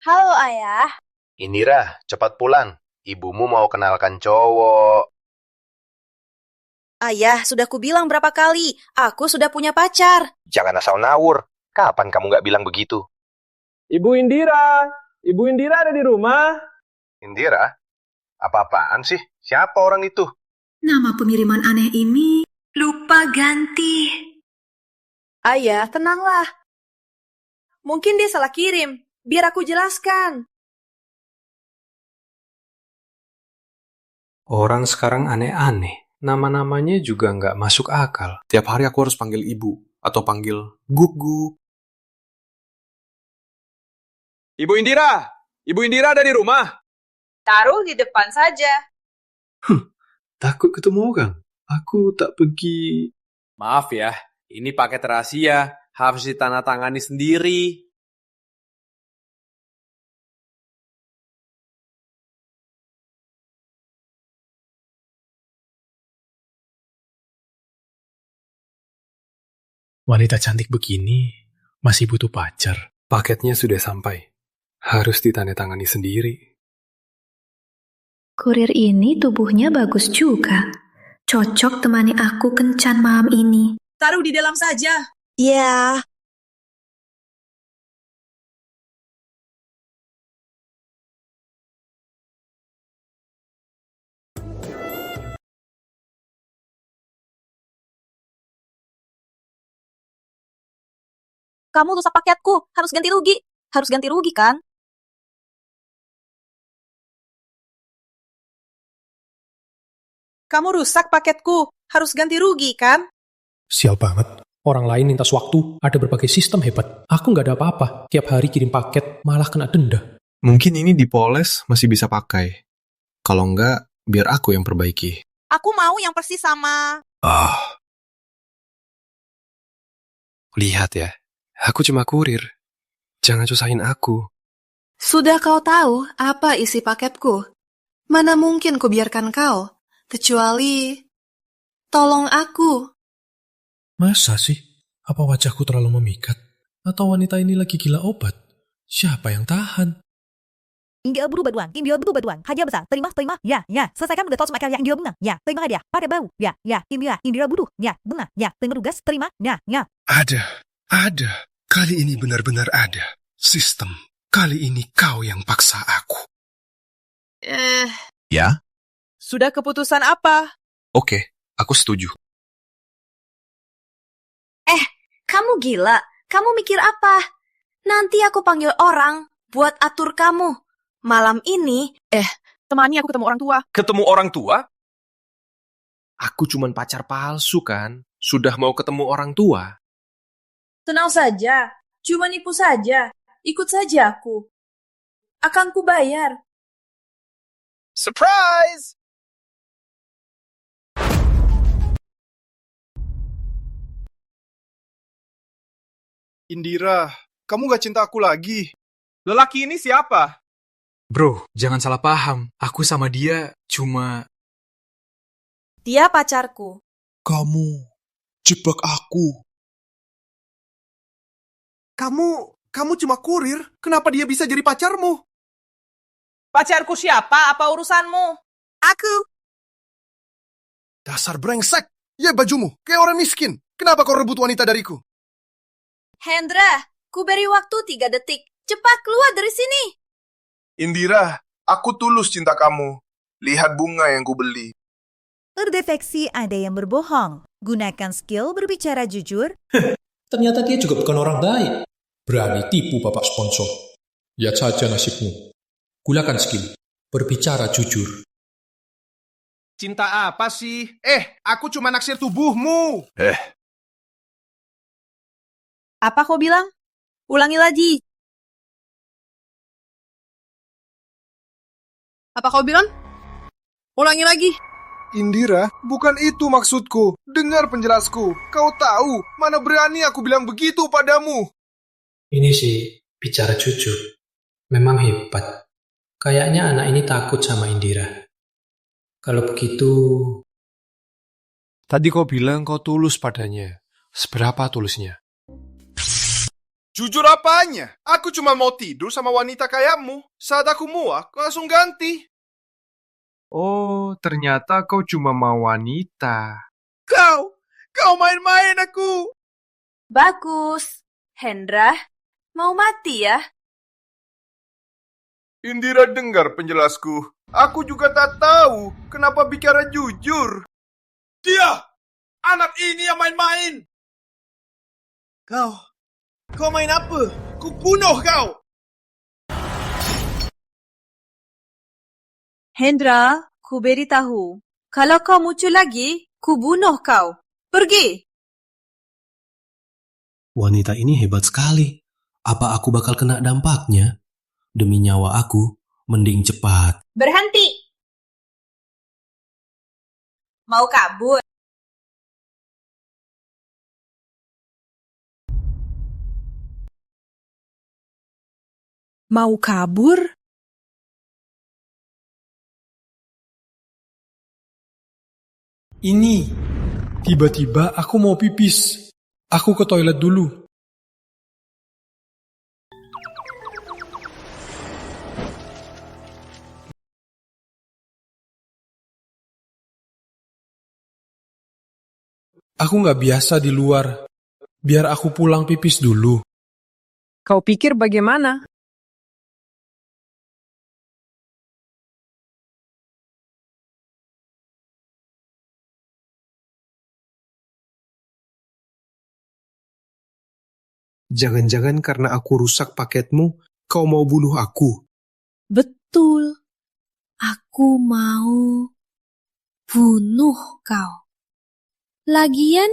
Halo ayah, Indira, cepat pulang. Ibumu mau kenalkan cowok. ayah sudah kubilang berapa kali, aku sudah punya pacar. Jangan asal nawur. Kapan kamu nggak bilang begitu? Ibu Indira! Ibu Indira ada di rumah? Indira? Apa-apaan sih? Siapa orang itu? Nama pengiriman aneh ini lupa ganti. Ayah, tenanglah. Mungkin dia salah kirim, biar aku jelaskan. Orang sekarang aneh-aneh. Nama-namanya juga nggak masuk akal. Tiap hari aku harus panggil ibu atau panggil gugu. Ibu Indira! Ibu Indira ada di rumah? Taruh di depan saja. Takut ketemu orang. Aku tak pergi. Maaf ya, ini paket rahasia. Harus ditandatangani sendiri. Wanita cantik begini masih butuh pacar. Paketnya sudah sampai. Harus ditandatangani sendiri. Kurir ini tubuhnya bagus juga. Cocok temani aku kencan malam ini. Taruh di dalam saja. Ya. Kamu rusak paketku, harus ganti rugi. Harus ganti rugi kan? Kamu rusak paketku, harus ganti rugi kan? Sial banget. Orang lain lintas waktu, ada berbagai sistem hebat. Aku nggak ada apa-apa. Tiap hari kirim paket, malah kena denda. Mungkin ini dipoles masih bisa pakai. Kalau enggak, biar aku yang perbaiki. Aku mau yang persis sama... Lihat ya. Aku cuma kurir. Jangan susahin aku. Sudah kau tahu apa isi paketku? Mana mungkin ku biarkan kau, kecuali... Tolong aku. Masa sih? Apa wajahku terlalu memikat? Atau wanita ini lagi gila obat? Siapa yang tahan? India berubah doang, India berubah doang. Hadiah besar, terima, ya, selesaikan udah semua karya India bunga, ya, terima hadiah, pakai baru, ya, India butuh, ya, bunga, ya, terima tugas, terima, ya. Ada. Kali ini benar-benar ada. Sistem. Kali ini kau yang paksa aku. Ya? Sudah keputusan apa? Oke, aku setuju. Kamu gila? Kamu mikir apa? Nanti aku panggil orang buat atur kamu. Malam ini... temani aku ketemu orang tua. Ketemu orang tua? Aku cuman pacar palsu kan? Sudah mau ketemu orang tua. Tenang saja, cuma nipu saja. Ikut saja aku. Akan ku bayar. Surprise! Indira, kamu gak cinta aku lagi? Lelaki ini siapa? Bro, jangan salah paham. Aku sama dia cuma... Dia pacarku. Kamu jebak aku. Kamu cuma kurir. Kenapa dia bisa jadi pacarmu? Pacarku siapa? Apa urusanmu? Aku. Dasar brengsek. Ya bajumu, kayak orang miskin. Kenapa kau rebut wanita dariku? Hendra, ku beri waktu 3 detik. Cepat keluar dari sini. Indira, aku tulus cinta kamu. Lihat bunga yang ku beli. Terdeteksi ada yang berbohong. Gunakan skill berbicara jujur. Ternyata dia juga bukan orang baik. Berani tipu bapak sponsor. Lihat saja nasibmu. Gunakan skill. Berbicara jujur. Cinta apa sih? Aku cuma naksir tubuhmu. Apa kau bilang? Ulangi lagi. Apa kau bilang? Ulangi lagi. Indira, bukan itu maksudku. Dengar penjelasku. Kau tahu, mana berani aku bilang begitu padamu. Ini sih, bicara jujur. Memang hebat. Kayaknya anak ini takut sama Indira. Kalau begitu... Tadi kau bilang kau tulus padanya. Seberapa tulusnya? Jujur apanya? Aku cuma mau tidur sama wanita kayakmu. Saat aku muak, langsung ganti. Oh, ternyata kau cuma mau wanita. Kau main-main aku. Bagus. Hendra, mau mati ya? Indira dengar penjelasku. Aku juga tak tahu kenapa bicara jujur. Dia! Anak ini yang main-main! Kau main apa? Ku bunuh kau! Hendra, ku beritahu. Kalau kau muncul lagi, ku bunuh kau. Pergi! Wanita ini hebat sekali. Apa aku bakal kena dampaknya? Demi nyawa aku, mending cepat. Berhenti! Mau kabur? Mau kabur? Ini, tiba-tiba aku mau pipis. Aku ke toilet dulu. Aku nggak biasa di luar. Biar aku pulang pipis dulu. Kau pikir bagaimana? Jangan-jangan karena aku rusak paketmu, kau mau bunuh aku. Betul. Aku mau bunuh kau. Lagian,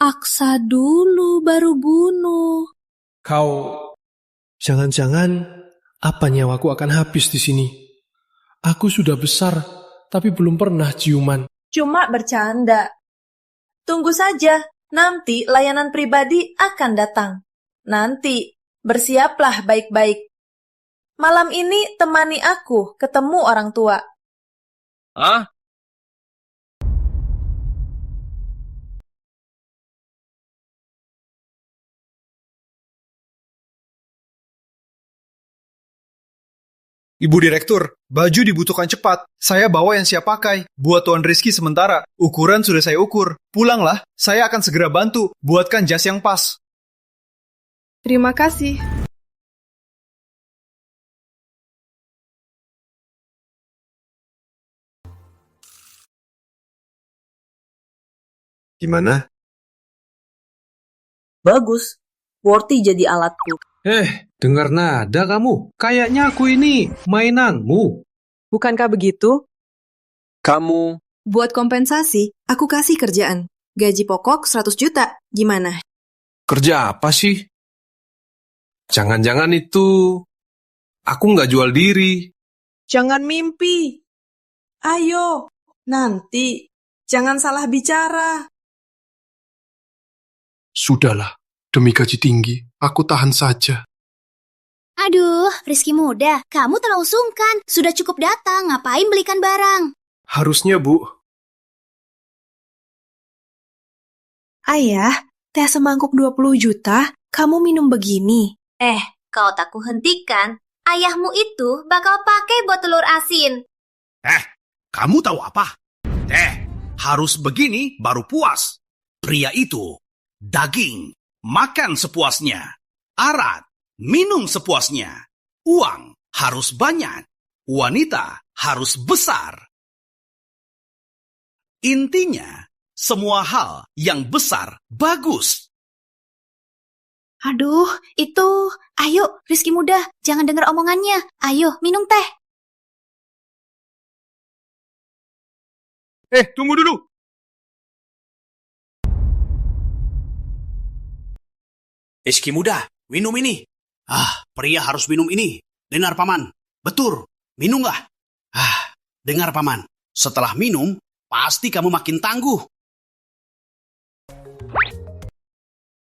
aksa dulu baru bunuh. Kau... Jangan-jangan apa nyawaku akan habis di sini? Aku sudah besar, tapi belum pernah ciuman. Cuma bercanda. Tunggu saja, nanti layanan pribadi akan datang. Nanti, bersiaplah baik-baik. Malam ini temani aku ketemu orang tua. Hah? Ibu Direktur, baju dibutuhkan cepat. Saya bawa yang siap pakai. Buat Tuan Rizky sementara. Ukuran sudah saya ukur. Pulanglah, saya akan segera bantu. Buatkan jas yang pas. Terima kasih. Gimana? Bagus, Worty jadi alatku. Dengar nada kamu. Kayaknya aku ini mainanmu. Bukankah begitu? Kamu... Buat kompensasi, aku kasih kerjaan. Gaji pokok 100 juta. Gimana? Kerja apa sih? Jangan-jangan itu... Aku nggak jual diri. Jangan mimpi. Ayo, nanti. Jangan salah bicara. Sudahlah, demi gaji tinggi, aku tahan saja. Aduh, Rizky muda, kamu terlalu sungkan. Sudah cukup datang, ngapain belikan barang? Harusnya, Bu. Ayah, teh semangkuk 20 juta, kamu minum begini. Kau tak kuhentikan. Ayahmu itu bakal pakai buat telur asin. Kamu tahu apa? Harus begini baru puas. Pria itu, daging, makan sepuasnya. Arat, minum sepuasnya. Uang harus banyak. Wanita harus besar. Intinya, semua hal yang besar bagus. Aduh, itu... Ayo, Rizky muda, jangan dengar omongannya. Ayo, minum teh. Tunggu dulu. Rizky muda, minum ini. Pria harus minum ini. Dengar paman, betul, minum nggak? Dengar paman, setelah minum, pasti kamu makin tangguh.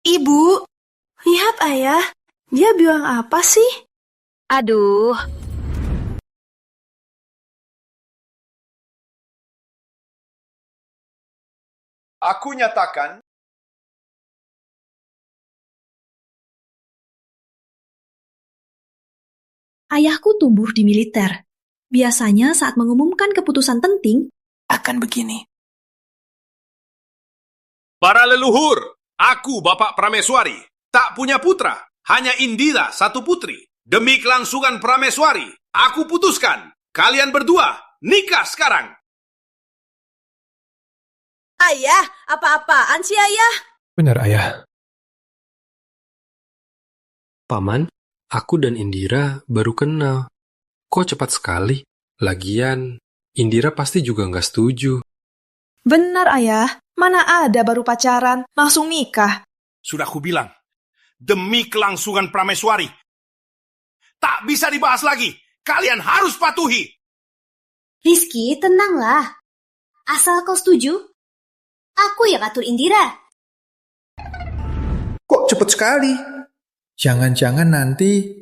Ibu, lihat ayah. Dia bilang apa sih? Aduh, Aku nyatakan Ayahku tumbuh di militer. Biasanya saat mengumumkan keputusan penting, akan begini. Para leluhur, aku Bapak Prameswari, tak punya putra, hanya Indira satu putri. Demi kelangsungan Prameswari, aku putuskan, kalian berdua nikah sekarang. Ayah, apa-apaan sih ayah? Benar, Ayah. Paman, aku dan Indira baru kenal. Kok cepat sekali? Lagian, Indira pasti juga nggak setuju. Benar, Ayah. Mana ada baru pacaran, langsung nikah. Sudah kubilang, demi kelangsungan Prameswari, tak bisa dibahas lagi. Kalian harus patuhi. Rizky, tenanglah. Asal kau setuju, aku yang atur Indira. Kok cepet sekali? Jangan-jangan nanti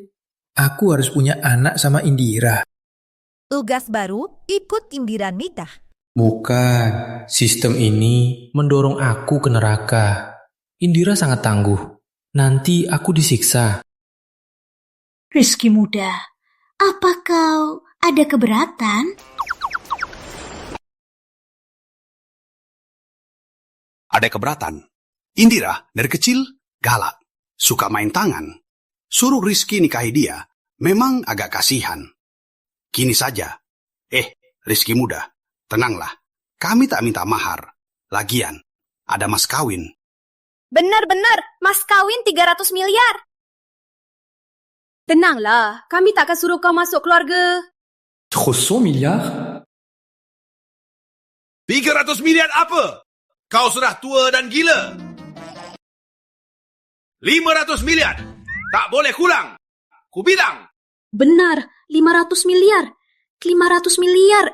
aku harus punya anak sama Indira. Tugas baru, ikut Indira nikah. Bukan, sistem ini mendorong aku ke neraka. Indira sangat tangguh. Nanti aku disiksa. Rizky muda, apa kau ada keberatan? Ada keberatan. Indira dari kecil galak, suka main tangan. Suruh Rizky nikahi dia, memang agak kasihan. Kini saja. Rizky muda, tenanglah. Kami tak minta mahar. Lagian, ada mas kawin. Benar-benar, mas kawin 300 miliar. Tenanglah, kami tak akan suruh kau masuk keluarga. 300 miliar? 300 miliar apa? Kau sudah tua dan gila. 500 miliar. Tak boleh kurang. Ku bilang. Benar, 500 miliar. 500 miliar,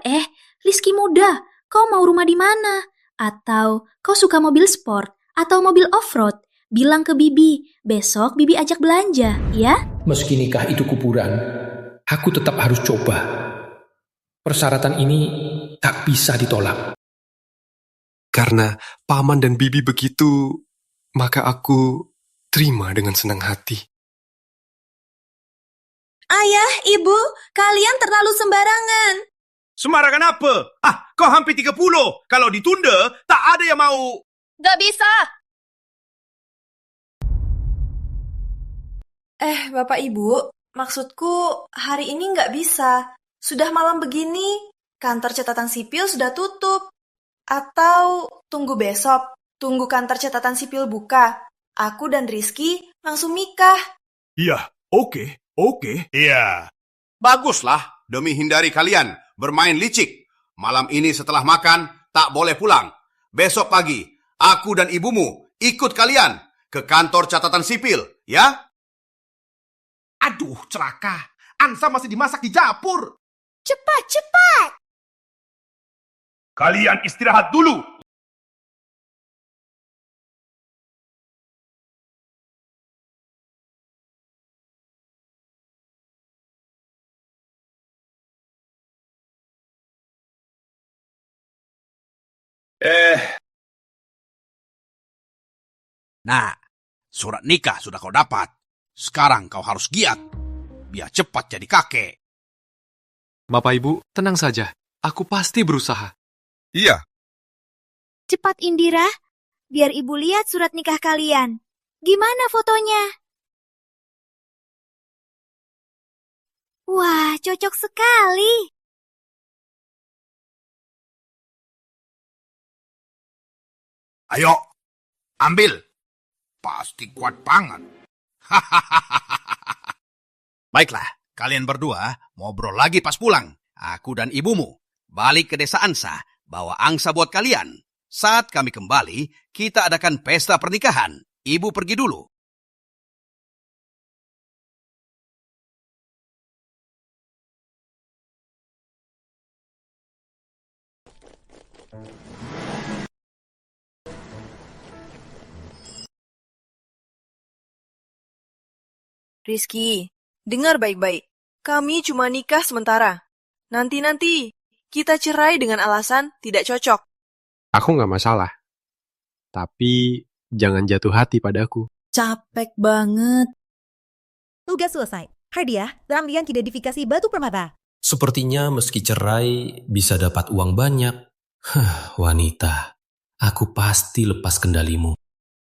Rizky muda, kau mau rumah di mana? Atau kau suka mobil sport? Atau mobil off-road? Bilang ke Bibi, besok Bibi ajak belanja, ya? Meski nikah itu kuburan, aku tetap harus coba. Persyaratan ini tak bisa ditolak. Karena Paman dan Bibi begitu, maka aku terima dengan senang hati. Ayah, Ibu, kalian terlalu sembarangan. Sembarangan apa? Kau hampir 30. Kalau ditunda, tak ada yang mau. Gak bisa. Bapak Ibu, maksudku hari ini nggak bisa. Sudah malam begini, kantor catatan sipil sudah tutup. Atau tunggu besok, tunggu kantor catatan sipil buka. Aku dan Rizky langsung nikah. Iya, oke. Iya. Baguslah, demi hindari kalian bermain licik. Malam ini setelah makan, tak boleh pulang. Besok pagi, aku dan ibumu ikut kalian ke kantor catatan sipil, ya? Aduh, celaka. Ansa masih dimasak di dapur. Cepat! Kalian istirahat dulu. Nah, surat nikah sudah kau dapat. Sekarang kau harus giat. Biar cepat jadi kakek. Bapak Ibu, tenang saja. Aku pasti berusaha. Iya. Cepat Indira, biar ibu lihat surat nikah kalian. Gimana fotonya? Wah, cocok sekali. Ayo, ambil. Pasti kuat banget. Baiklah, kalian berdua ngobrol lagi pas pulang. Aku dan ibumu balik ke desa Ansa, bawa angsa buat kalian. Saat kami kembali, kita adakan pesta pernikahan. Ibu pergi dulu. Rizky, dengar baik-baik. Kami cuma nikah sementara. Nanti-nanti kita cerai dengan alasan tidak cocok. Aku nggak masalah. Tapi jangan jatuh hati padaku. Capek banget. Tugas selesai. Hadiah dalam identifikasi batu permata. Sepertinya meski cerai, bisa dapat uang banyak. Wanita, aku pasti lepas kendalimu.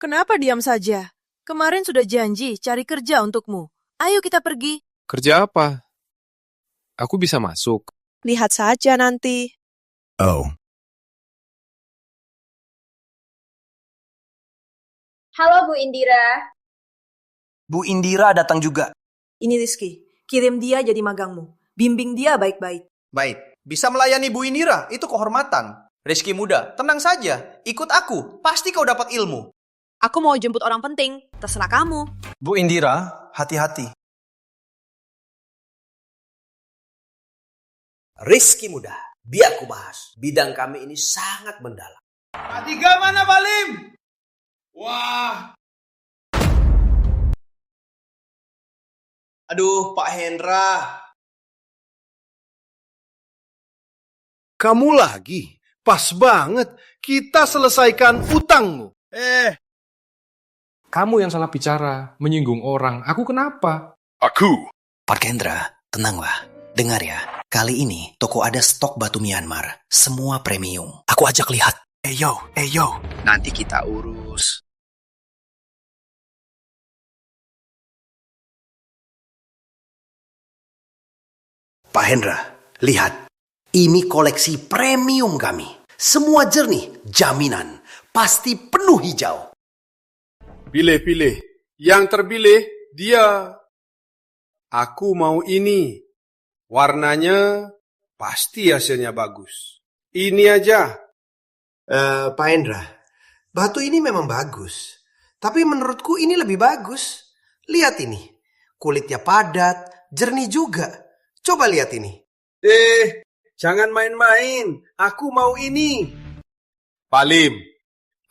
Kenapa diam saja? Kemarin sudah janji cari kerja untukmu. Ayo kita pergi. Kerja apa? Aku bisa masuk. Lihat saja nanti. Oh. Halo Bu Indira. Bu Indira datang juga. Ini Rizky, kirim dia jadi magangmu. Bimbing dia baik-baik. Baik, bisa melayani Bu Indira, itu kehormatan. Rizky muda, tenang saja. Ikut aku, pasti kau dapat ilmu. Aku mau jemput orang penting, terserah kamu. Bu Indira, hati-hati. Rizky muda, biar ku bahas. Bidang kami ini sangat mendalam. Pak Tiga mana Balim? Wah. Aduh, Pak Hendra. Kamu lagi? Pas banget. Kita selesaikan utangmu. Kamu yang salah bicara, menyinggung orang. Aku kenapa? Aku. Pak Hendra, tenanglah. Dengar ya, kali ini toko ada stok batu Myanmar. Semua premium. Aku ajak lihat. Yo. Nanti kita urus. Pak Hendra, lihat. Ini koleksi premium kami. Semua jernih, jaminan. Pasti penuh hijau. Pilih. Yang terpilih, dia. Aku mau ini. Warnanya pasti hasilnya bagus. Ini aja. Pak Hendra, batu ini memang bagus. Tapi menurutku ini lebih bagus. Lihat ini. Kulitnya padat, jernih juga. Coba lihat ini. Jangan main-main. Aku mau ini. Balim,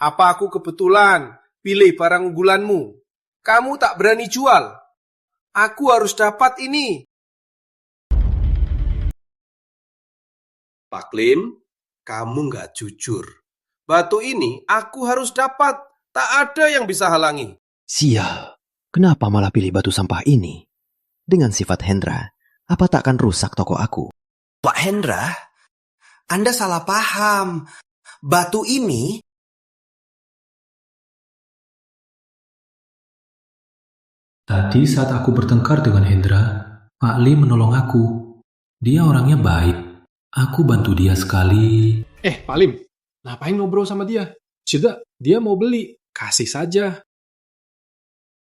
apa aku kebetulan pilih barang unggulanmu? Kamu tak berani jual. Aku harus dapat ini. Pak Lim, kamu nggak jujur. Batu ini aku harus dapat. Tak ada yang bisa halangi. Sial, kenapa malah pilih batu sampah ini? Dengan sifat Hendra, apa tak akan rusak toko aku? Pak Hendra, Anda salah paham. Batu ini... Tadi saat aku bertengkar dengan Hendra, Pak Lim menolong aku. Dia orangnya baik. Aku bantu dia sekali. Pak Lim, ngapain ngobrol sama dia? Sudah, dia mau beli. Kasih saja.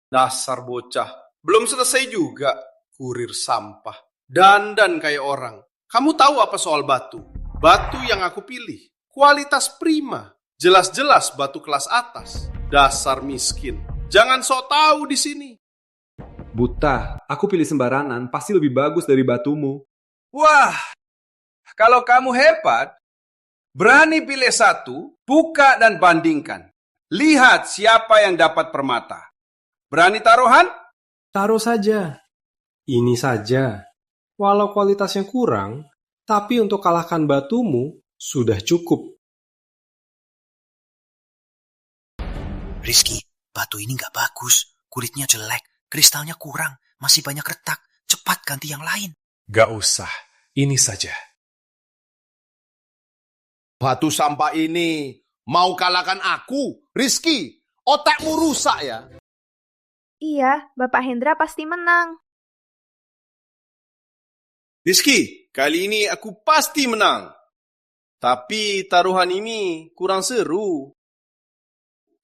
Dasar bocah. Belum selesai juga. Kurir sampah. Dandan kayak orang. Kamu tahu apa soal batu? Batu yang aku pilih. Kualitas prima. Jelas-jelas batu kelas atas. Dasar miskin. Jangan sok tahu di sini. Buta, aku pilih sembarangan pasti lebih bagus dari batumu. Wah, kalau kamu hebat, berani pilih satu, buka dan bandingkan. Lihat siapa yang dapat permata. Berani taruhan? Taruh saja. Ini saja. Walau kualitasnya kurang, tapi untuk kalahkan batumu, sudah cukup. Rizky, batu ini nggak bagus. Kulitnya jelek, kristalnya kurang, masih banyak retak. Cepat ganti yang lain. Gak usah, ini saja. Batu sampah ini mau kalahkan aku, Rizky. Otakmu rusak ya. Iya, Bapak Hendra pasti menang. Rizky, kali ini aku pasti menang. Tapi taruhan ini kurang seru.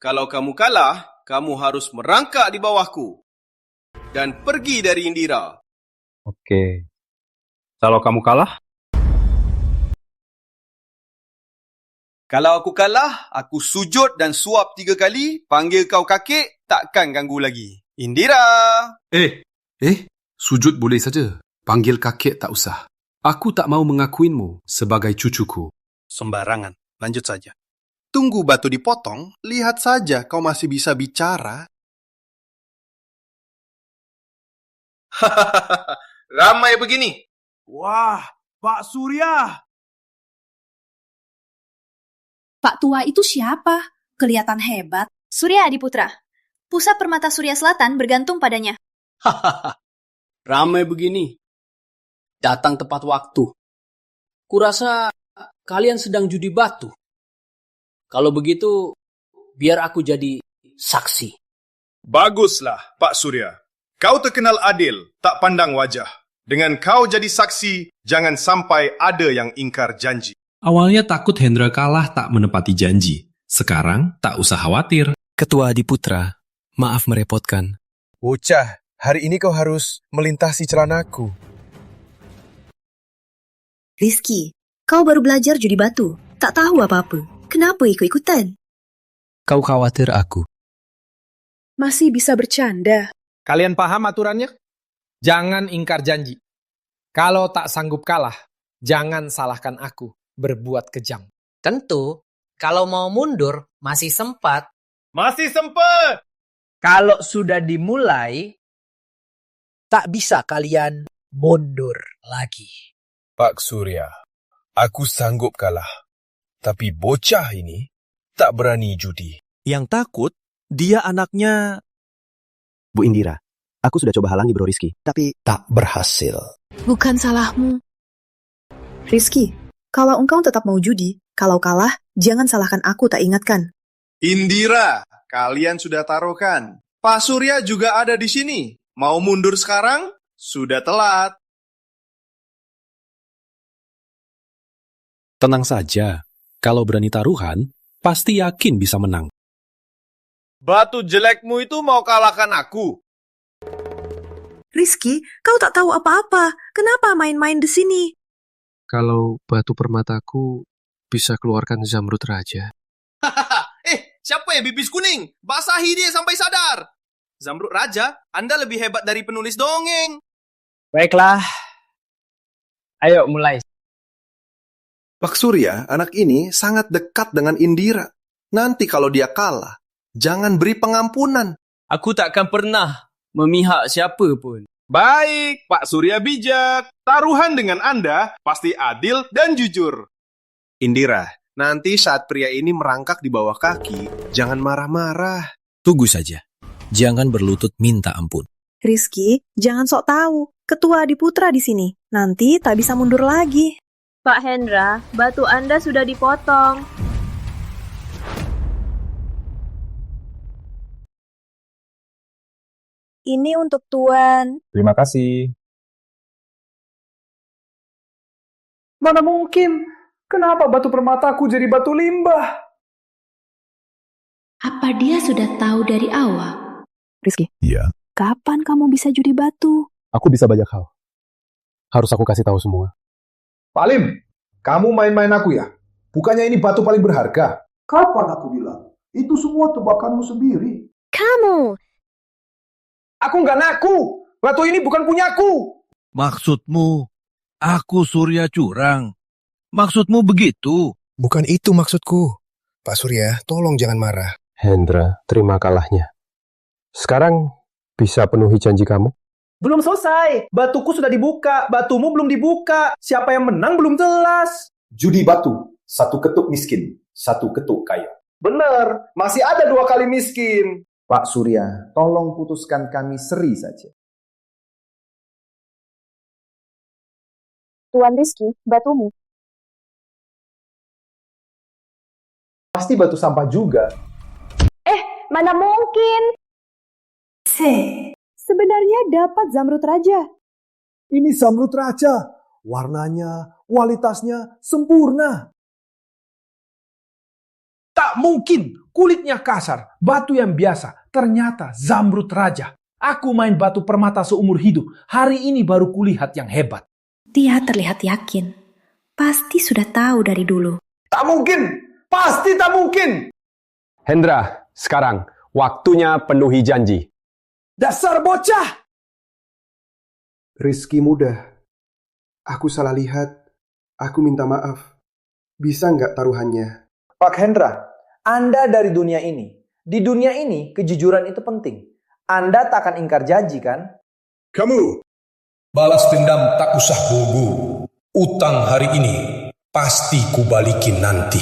Kalau kamu kalah, kamu harus merangkak di bawahku. Dan pergi dari Indira. Oke. Kalau kamu kalah? Kalau aku kalah, aku sujud dan suap 3 kali, panggil kau kakek, takkan ganggu lagi. Indira! Sujud boleh saja. Panggil kakek tak usah. Aku tak mau mengakuinmu sebagai cucuku. Sembarangan, lanjut saja. Tunggu batu dipotong, lihat saja kau masih bisa bicara. Ramai begini. Wah, Pak Surya. Pak tua itu siapa? Kelihatan hebat. Surya Adiputra. Pusat Permata Surya Selatan bergantung padanya. Ramai begini. Datang tepat waktu. Kurasa kalian sedang judi batu. Kalau begitu, biar aku jadi saksi. Baguslah, Pak Surya. Kau terkenal adil, tak pandang wajah. Dengan kau jadi saksi, jangan sampai ada yang ingkar janji. Awalnya takut Hendra kalah tak menepati janji. Sekarang tak usah khawatir. Ketua Adiputra, maaf merepotkan. Bocah, hari ini kau harus melintasi celanaku. Rizky, kau baru belajar judi batu. Tak tahu apa-apa. Kenapa ikut-ikutan? Kau khawatir aku. Masih bisa bercanda. Kalian paham aturannya? Jangan ingkar janji. Kalau tak sanggup kalah, jangan salahkan aku berbuat kejam. Tentu, kalau mau mundur masih sempat. Masih sempat! Kalau sudah dimulai, tak bisa kalian mundur lagi. Pak Surya, aku sanggup kalah. Tapi bocah ini tak berani judi. Yang takut, dia anaknya... Bu Indira, aku sudah coba halangi Bro Rizky, tapi tak berhasil. Bukan salahmu. Rizky, kalau engkau tetap mau judi, kalau kalah, jangan salahkan aku tak ingatkan. Indira, kalian sudah taruhkan. Pak Surya juga ada di sini. Mau mundur sekarang? Sudah telat. Tenang saja, kalau berani taruhan, pasti yakin bisa menang. Batu jelekmu itu mau kalahkan aku. Rizky, kau tak tahu apa-apa. Kenapa main-main di sini? Kalau batu permataku bisa keluarkan Zamrud Raja. Siapa ya bibis kuning? Basahi dia sampai sadar. Zamrud Raja, Anda lebih hebat dari penulis dongeng. Baiklah. Ayo mulai. Pak Surya, anak ini sangat dekat dengan Indira. Nanti kalau dia kalah, jangan beri pengampunan. Aku tak akan pernah memihak siapa pun. Baik, Pak Surya bijak. Taruhan dengan Anda pasti adil dan jujur. Indira, nanti saat pria ini merangkak di bawah kaki, jangan marah-marah. Tunggu saja. Jangan berlutut minta ampun. Rizky, jangan sok tahu. Ketua Adiputra di sini. Nanti tak bisa mundur lagi. Pak Hendra, batu Anda sudah dipotong. Ini untuk Tuan. Terima kasih. Mana mungkin? Kenapa batu permataku jadi batu limbah? Apa dia sudah tahu dari awal? Rizky, Iya. kapan kamu bisa judi batu? Aku bisa banyak hal. Harus aku kasih tahu semua. Pak Lim, kamu main-main aku ya? Bukannya ini batu paling berharga? Kapan aku bilang? Itu semua tebakanmu sendiri. Kamu! Aku nggak ngaku. Batu ini bukan punyaku. Maksudmu, aku Surya curang. Maksudmu begitu? Bukan itu maksudku. Pak Surya, tolong jangan marah. Hendra, terima kalahnya. Sekarang bisa penuhi janji kamu? Belum selesai. Batuku sudah dibuka. Batumu belum dibuka. Siapa yang menang belum jelas. Judi batu. Satu ketuk miskin. Satu ketuk kaya. Benar. Masih ada 2 kali miskin. Pak Surya, tolong putuskan kami seri saja. Tuan Rizky, batumu. Pasti batu sampah juga. Mana mungkin? Sebenarnya dapat Zamrud Raja. Ini Zamrud Raja. Warnanya, kualitasnya sempurna. Tak mungkin, kulitnya kasar, batu yang biasa, ternyata Zamrud Raja. Aku main batu permata seumur hidup, hari ini baru kulihat yang hebat. Dia terlihat yakin. Pasti sudah tahu dari dulu. Tak mungkin, pasti tak mungkin. Hendra, sekarang waktunya penuhi janji. Dasar bocah! Rizky muda, aku salah lihat. Aku minta maaf. Bisa nggak taruhannya? Pak Hendra, Anda dari dunia ini. Di dunia ini, kejujuran itu penting. Anda tak akan ingkar janji, kan? Kamu, balas dendam tak usah bunggu. Utang hari ini pasti kubalikin nanti.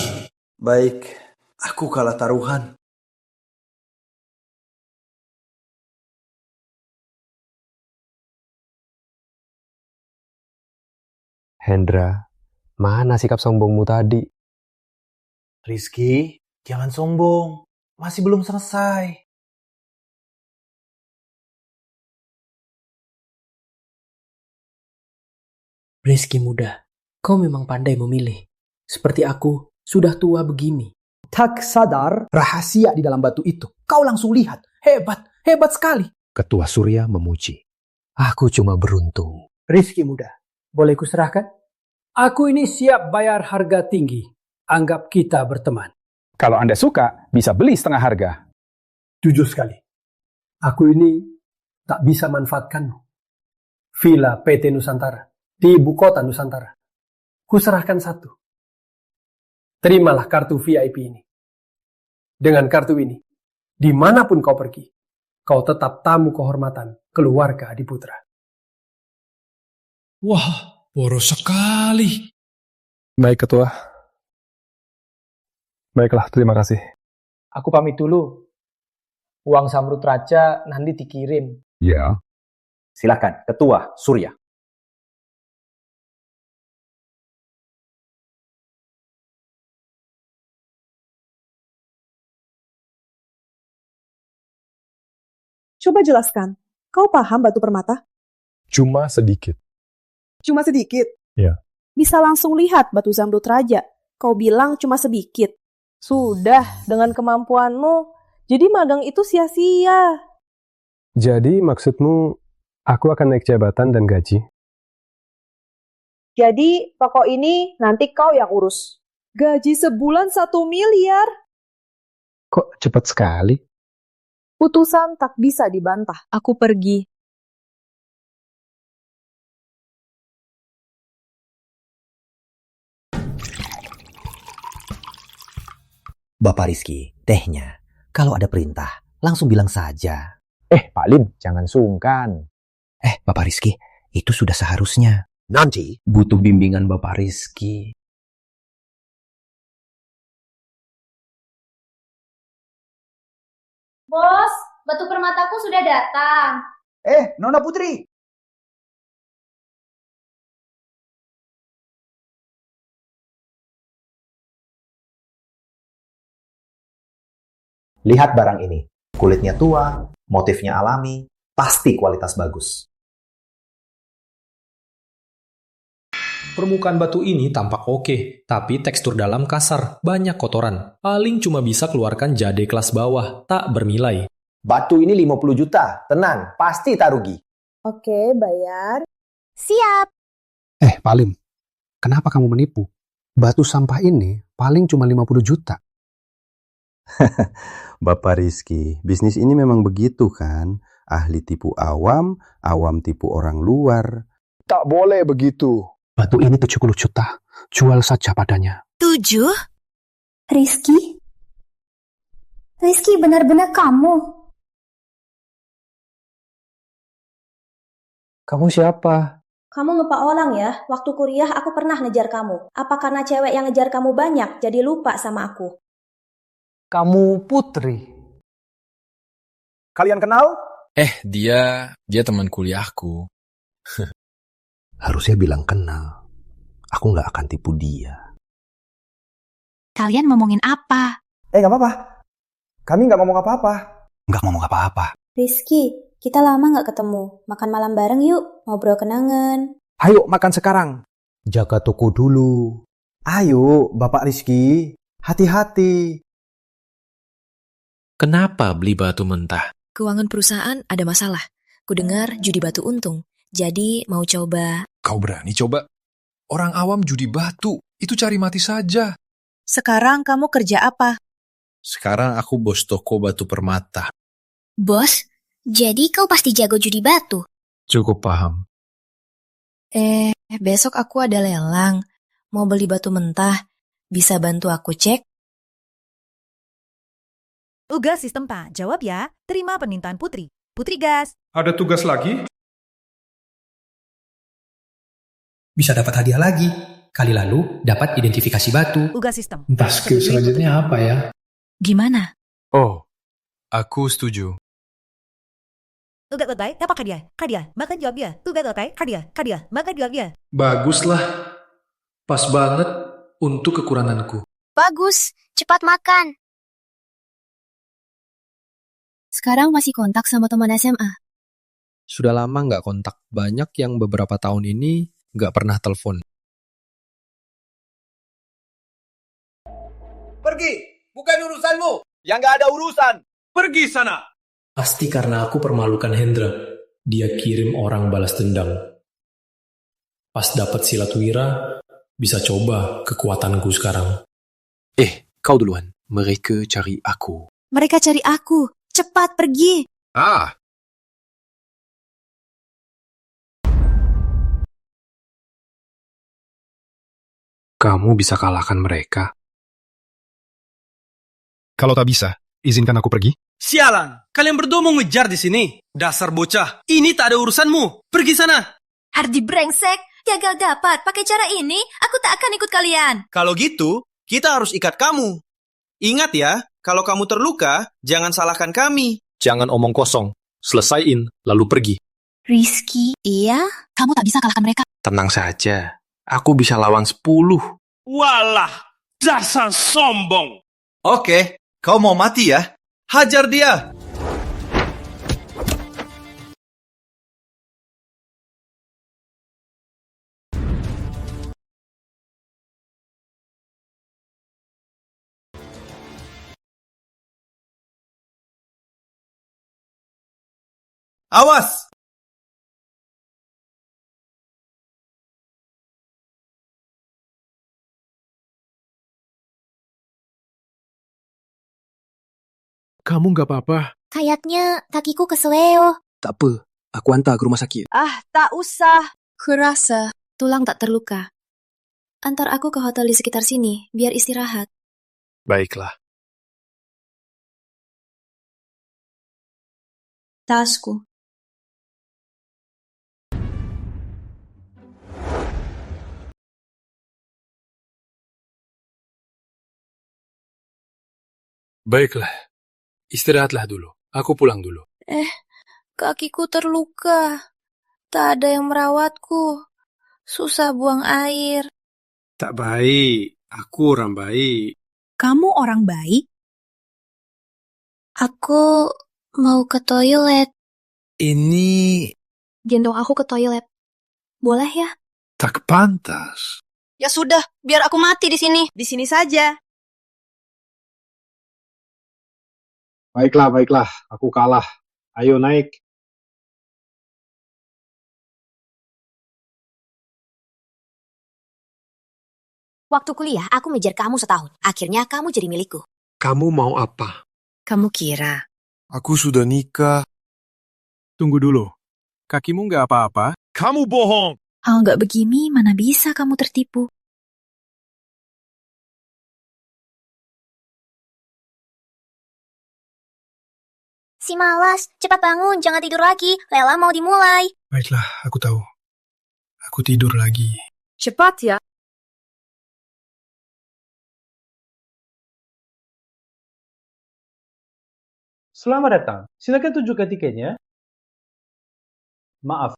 Baik, aku kalah taruhan. Hendra, mana sikap sombongmu tadi? Rizky, jangan sombong. Masih belum selesai. Rizky muda, kau memang pandai memilih. Seperti aku, sudah tua begini. Tak sadar rahasia di dalam batu itu. Kau langsung lihat. Hebat, hebat sekali. Ketua Surya memuji. Aku cuma beruntung. Rizky muda, boleh kuserahkan? Aku ini siap bayar harga tinggi. Anggap kita berteman. Kalau Anda suka, bisa beli setengah harga. Jujur sekali. Aku ini tak bisa manfaatkanmu. Villa PT Nusantara. Di ibu kota Nusantara. Kuserahkan satu. Terimalah kartu VIP ini. Dengan kartu ini, dimanapun kau pergi, kau tetap tamu kehormatan keluarga Adiputra. Wah, boros sekali. Baik, Ketua. Baiklah, terima kasih. Aku pamit dulu. Uang Zamrud Raja nanti dikirim. Ya. Silakan, Ketua Surya. Coba jelaskan, kau paham batu permata? Cuma sedikit. Cuma sedikit? Ya. Bisa langsung lihat batu Zamrud Raja. Kau bilang cuma sedikit. Sudah, dengan kemampuanmu, jadi magang itu sia-sia. Jadi maksudmu aku akan naik jabatan dan gaji? Jadi, toko ini nanti kau yang urus. Gaji sebulan 1 miliar. Kok cepat sekali? Putusan tak bisa dibantah. Aku pergi. Bapak Rizky, tehnya. Kalau ada perintah, langsung bilang saja. Pak Lim, jangan sungkan. Bapak Rizky, itu sudah seharusnya. Nanti Butuh bimbingan Bapak Rizky. Bos, batu permataku sudah datang. Nona Putri. Lihat barang ini. Kulitnya tua, motifnya alami, pasti kualitas bagus. Permukaan batu ini tampak oke, tapi tekstur dalam kasar, banyak kotoran. Paling cuma bisa keluarkan jade kelas bawah, tak bernilai. Batu ini 50 juta. Tenang, pasti tak rugi. Oke, bayar. Siap. Pak Lim, kenapa kamu menipu? Batu sampah ini paling cuma 50 juta. Bapak Rizky, bisnis ini memang begitu kan? Ahli tipu awam, awam tipu orang luar. Tak boleh begitu. Batu ini 70 juta. Jual saja padanya. 7? Rizky? Rizky, benar-benar kamu? Kamu siapa? Kamu lupa orang ya, waktu kuliah aku pernah ngejar kamu. Apa karena cewek yang ngejar kamu banyak, jadi lupa sama aku? Kamu Putri. Kalian kenal? Dia teman kuliahku. Harusnya bilang kenal. Aku nggak akan tipu dia. Kalian ngomongin apa? Nggak apa-apa. Kami nggak ngomong apa-apa. Nggak ngomong apa-apa. Rizky, kita lama nggak ketemu. Makan malam bareng yuk, ngobrol kenangan. Ayo makan sekarang. Jaga toko dulu. Ayo, Bapak Rizky. Hati-hati. Kenapa beli batu mentah? Keuangan perusahaan ada masalah. Kudengar judi batu untung. Jadi mau coba. Kau berani coba? Orang awam judi batu. Itu cari mati saja. Sekarang kamu kerja apa? Sekarang aku bos toko batu permata. Bos, jadi kau pasti jago judi batu? Cukup paham. Besok aku ada lelang. Mau beli batu mentah. Bisa bantu aku cek? Tugas sistem Pak, jawab ya. Terima permintaan Putri. Putri gas. Ada tugas lagi? Bisa dapat hadiah lagi. Kali lalu dapat identifikasi batu. Tugas sistem. Entah skill selanjutnya apa ya? Gimana? Oh, aku setuju. Tugas selesai, apa hadiah? Hadiah, makan jawab ya. Tugas selesai, hadiah, makan jawab ya. Baguslah. Pas banget untuk kekuranganku. Bagus, cepat makan. Sekarang masih kontak sama teman SMA? Sudah lama nggak kontak. Banyak yang beberapa tahun ini nggak pernah telepon. Pergi! Bukan urusanmu! Yang nggak ada urusan! Pergi sana! Pasti karena aku permalukan Hendra. Dia kirim orang balas dendam. Pas dapat silat wira, bisa coba kekuatanku sekarang. Kau duluan. Mereka cari aku. Mereka cari aku. Cepat pergi. Kamu bisa kalahkan mereka. Kalau tak bisa, izinkan aku pergi. Sialan, kalian berdua mau ngejar di sini. Dasar bocah, ini tak ada urusanmu. Pergi sana. Ardi brengsek, gagal dapat. Pakai cara ini, aku tak akan ikut kalian. Kalau gitu, kita harus ikat kamu. Ingat ya, kalau kamu terluka, jangan salahkan kami. Jangan omong kosong. Selesaiin, lalu pergi. Rizky, iya? Kamu tak bisa kalahkan mereka. Tenang saja. Aku bisa lawan 10. Walah, dasar sombong! Oke, kau mau mati ya? Hajar dia! Awas! Kamu nggak apa-apa? Kayaknya kakiku keseleo. Tak apa, aku hantar ke rumah sakit. Tak usah. Kurasa tulang tak terluka. Antar aku ke hotel di sekitar sini, biar istirahat. Baiklah. Tasku. Baiklah. Istirahatlah dulu. Aku pulang dulu. Kakiku terluka. Tak ada yang merawatku. Susah buang air. Tak baik, aku orang baik. Kamu orang baik? Aku mau ke toilet. Ini Gendong aku ke toilet. Boleh ya? tak pantas. Ya sudah, biar aku mati di sini. Di sini saja. Baiklah. Aku kalah. Ayo naik. Waktu kuliah, aku ngejar kamu setahun. Akhirnya kamu jadi milikku. Kamu mau apa? Kamu kira? Aku sudah nikah. Tunggu dulu. Kakimu nggak apa-apa? Kamu bohong. Kalau nggak begini, mana bisa kamu tertipu? Si malas, cepat bangun, jangan tidur lagi. Lela mau dimulai. Baiklah, aku tahu. Aku tidur lagi. Cepat ya. Selamat datang. Silakan tunjukkan tiketnya. Maaf,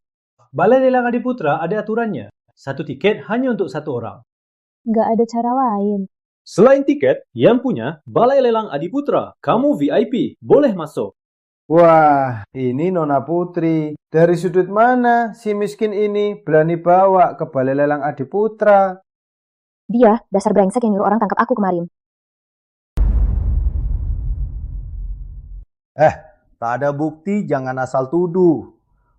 Balai Lelang Adiputra ada aturannya. Satu tiket hanya untuk satu orang. Nggak ada cara lain. Selain tiket, yang punya Balai Lelang Adiputra, kamu VIP, boleh masuk. Wah, ini Nona Putri. Dari sudut mana si miskin ini berani bawa ke Balai Lelang Adiputra? Dia, dasar brengsek yang nyuruh orang tangkap aku kemarin. Tak ada bukti, jangan asal tuduh.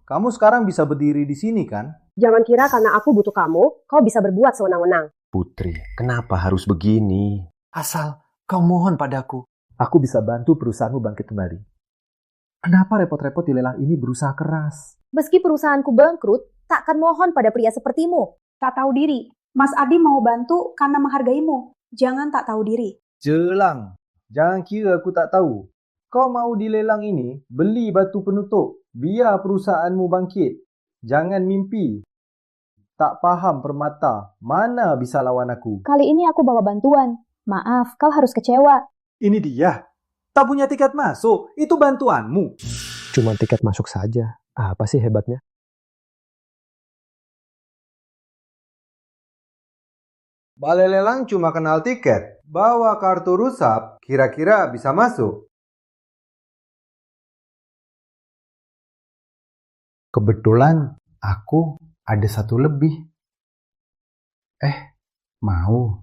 Kamu sekarang bisa berdiri di sini kan? Jangan kira karena aku butuh kamu, kau bisa berbuat sewenang-wenang. Putri, kenapa harus begini? Asal kau mohon padaku. Aku bisa bantu perusahaanmu bangkit kembali. Kenapa repot-repot di lelang ini berusaha keras? Meski perusahaanku bangkrut, takkan mohon pada pria sepertimu. Tak tahu diri. Mas Adi mau bantu karena menghargaimu. Jangan tak tahu diri. Jelang, jangan kira aku tak tahu. Kau mau di lelang ini, beli batu penutup, biar perusahaanmu bangkit. Jangan mimpi. Tak paham permata, mana bisa lawan aku? Kali ini aku bawa bantuan. Maaf, kau harus kecewa. Ini dia. Tak punya tiket masuk, itu bantuanmu. Cuma tiket masuk saja. Apa sih hebatnya? Balai lelang cuma kenal tiket. Bawa kartu rusap, kira-kira bisa masuk. Kebetulan aku ada satu lebih. Mau.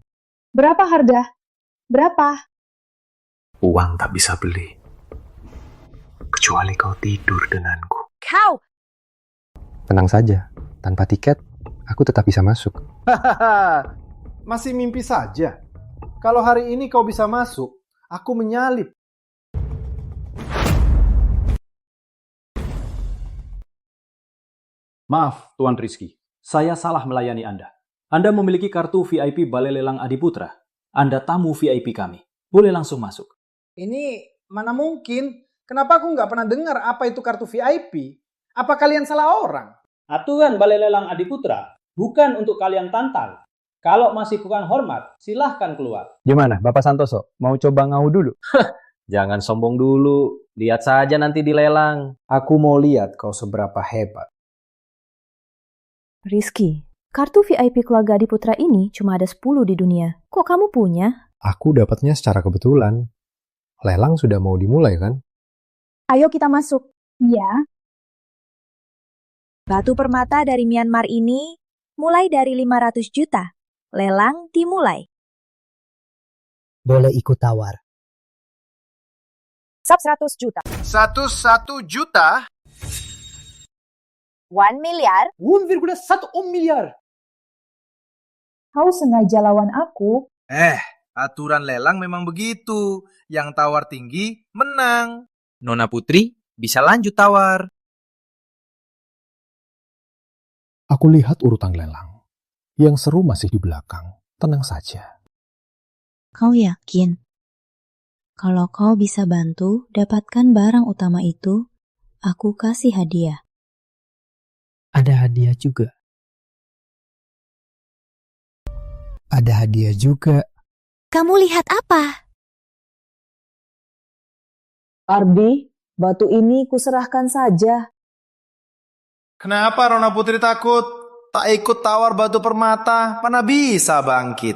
Berapa harga? Berapa? Uang tak bisa beli. Kecuali kau tidur denganku. Kau! Tenang saja, tanpa tiket, aku tetap bisa masuk. Hahaha, masih mimpi saja. Kalau hari ini kau bisa masuk, aku menyalip. Maaf, Tuan Rizky. Saya salah melayani Anda. Anda memiliki kartu VIP Balai Lelang Adiputra. Anda tamu VIP kami. Boleh langsung masuk. Ini mana mungkin? Kenapa aku nggak pernah dengar apa itu kartu VIP? Apa kalian salah orang? Aturan Balai Lelang Adiputra bukan untuk kalian tantang. Kalau masih kurang hormat, silahkan keluar. Gimana, Bapak Santoso? Mau coba ngau dulu? Jangan sombong dulu. Lihat saja nanti di lelang. Aku mau lihat kau seberapa hebat. Rizky, kartu VIP keluarga Adiputra ini cuma ada 10 di dunia. Kok kamu punya? Aku dapatnya secara kebetulan. Lelang sudah mau dimulai kan? Ayo kita masuk. Ya. Batu permata dari Myanmar ini mulai dari 500 juta. Lelang dimulai. Boleh ikut tawar. Sub 100 juta. 1 juta? 1 miliar. 1,1 miliar. Kau sengaja lawan aku? Aturan lelang memang begitu. Yang tawar tinggi, menang. Nona Putri, bisa lanjut tawar. Aku lihat urutan lelang. Yang seru masih di belakang. Tenang saja. Kau yakin? Kalau kau bisa bantu dapatkan barang utama itu, aku kasih hadiah. Ada hadiah juga. Ada hadiah juga. Kamu lihat apa? Ardi, batu ini kuserahkan saja. Kenapa Nona Putri takut? Tak ikut tawar batu permata, mana bisa bangkit.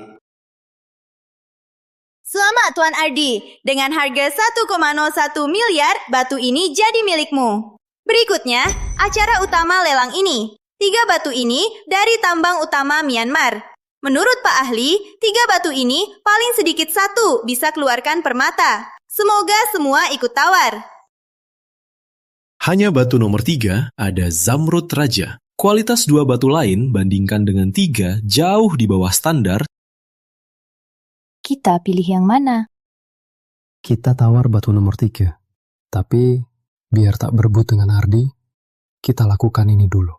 Selamat Tuan Ardi, dengan harga 1,01 miliar, batu ini jadi milikmu. Berikutnya, acara utama lelang ini. 3 batu ini dari tambang utama Myanmar. Menurut Pak Ahli, 3 batu ini paling sedikit 1 bisa keluarkan permata. Semoga semua ikut tawar. Hanya batu nomor 3 ada Zamrud Raja. Kualitas 2 batu lain bandingkan dengan 3 jauh di bawah standar. Kita pilih yang mana? Kita tawar batu nomor 3. Tapi, biar tak berebut dengan Ardi, kita lakukan ini dulu.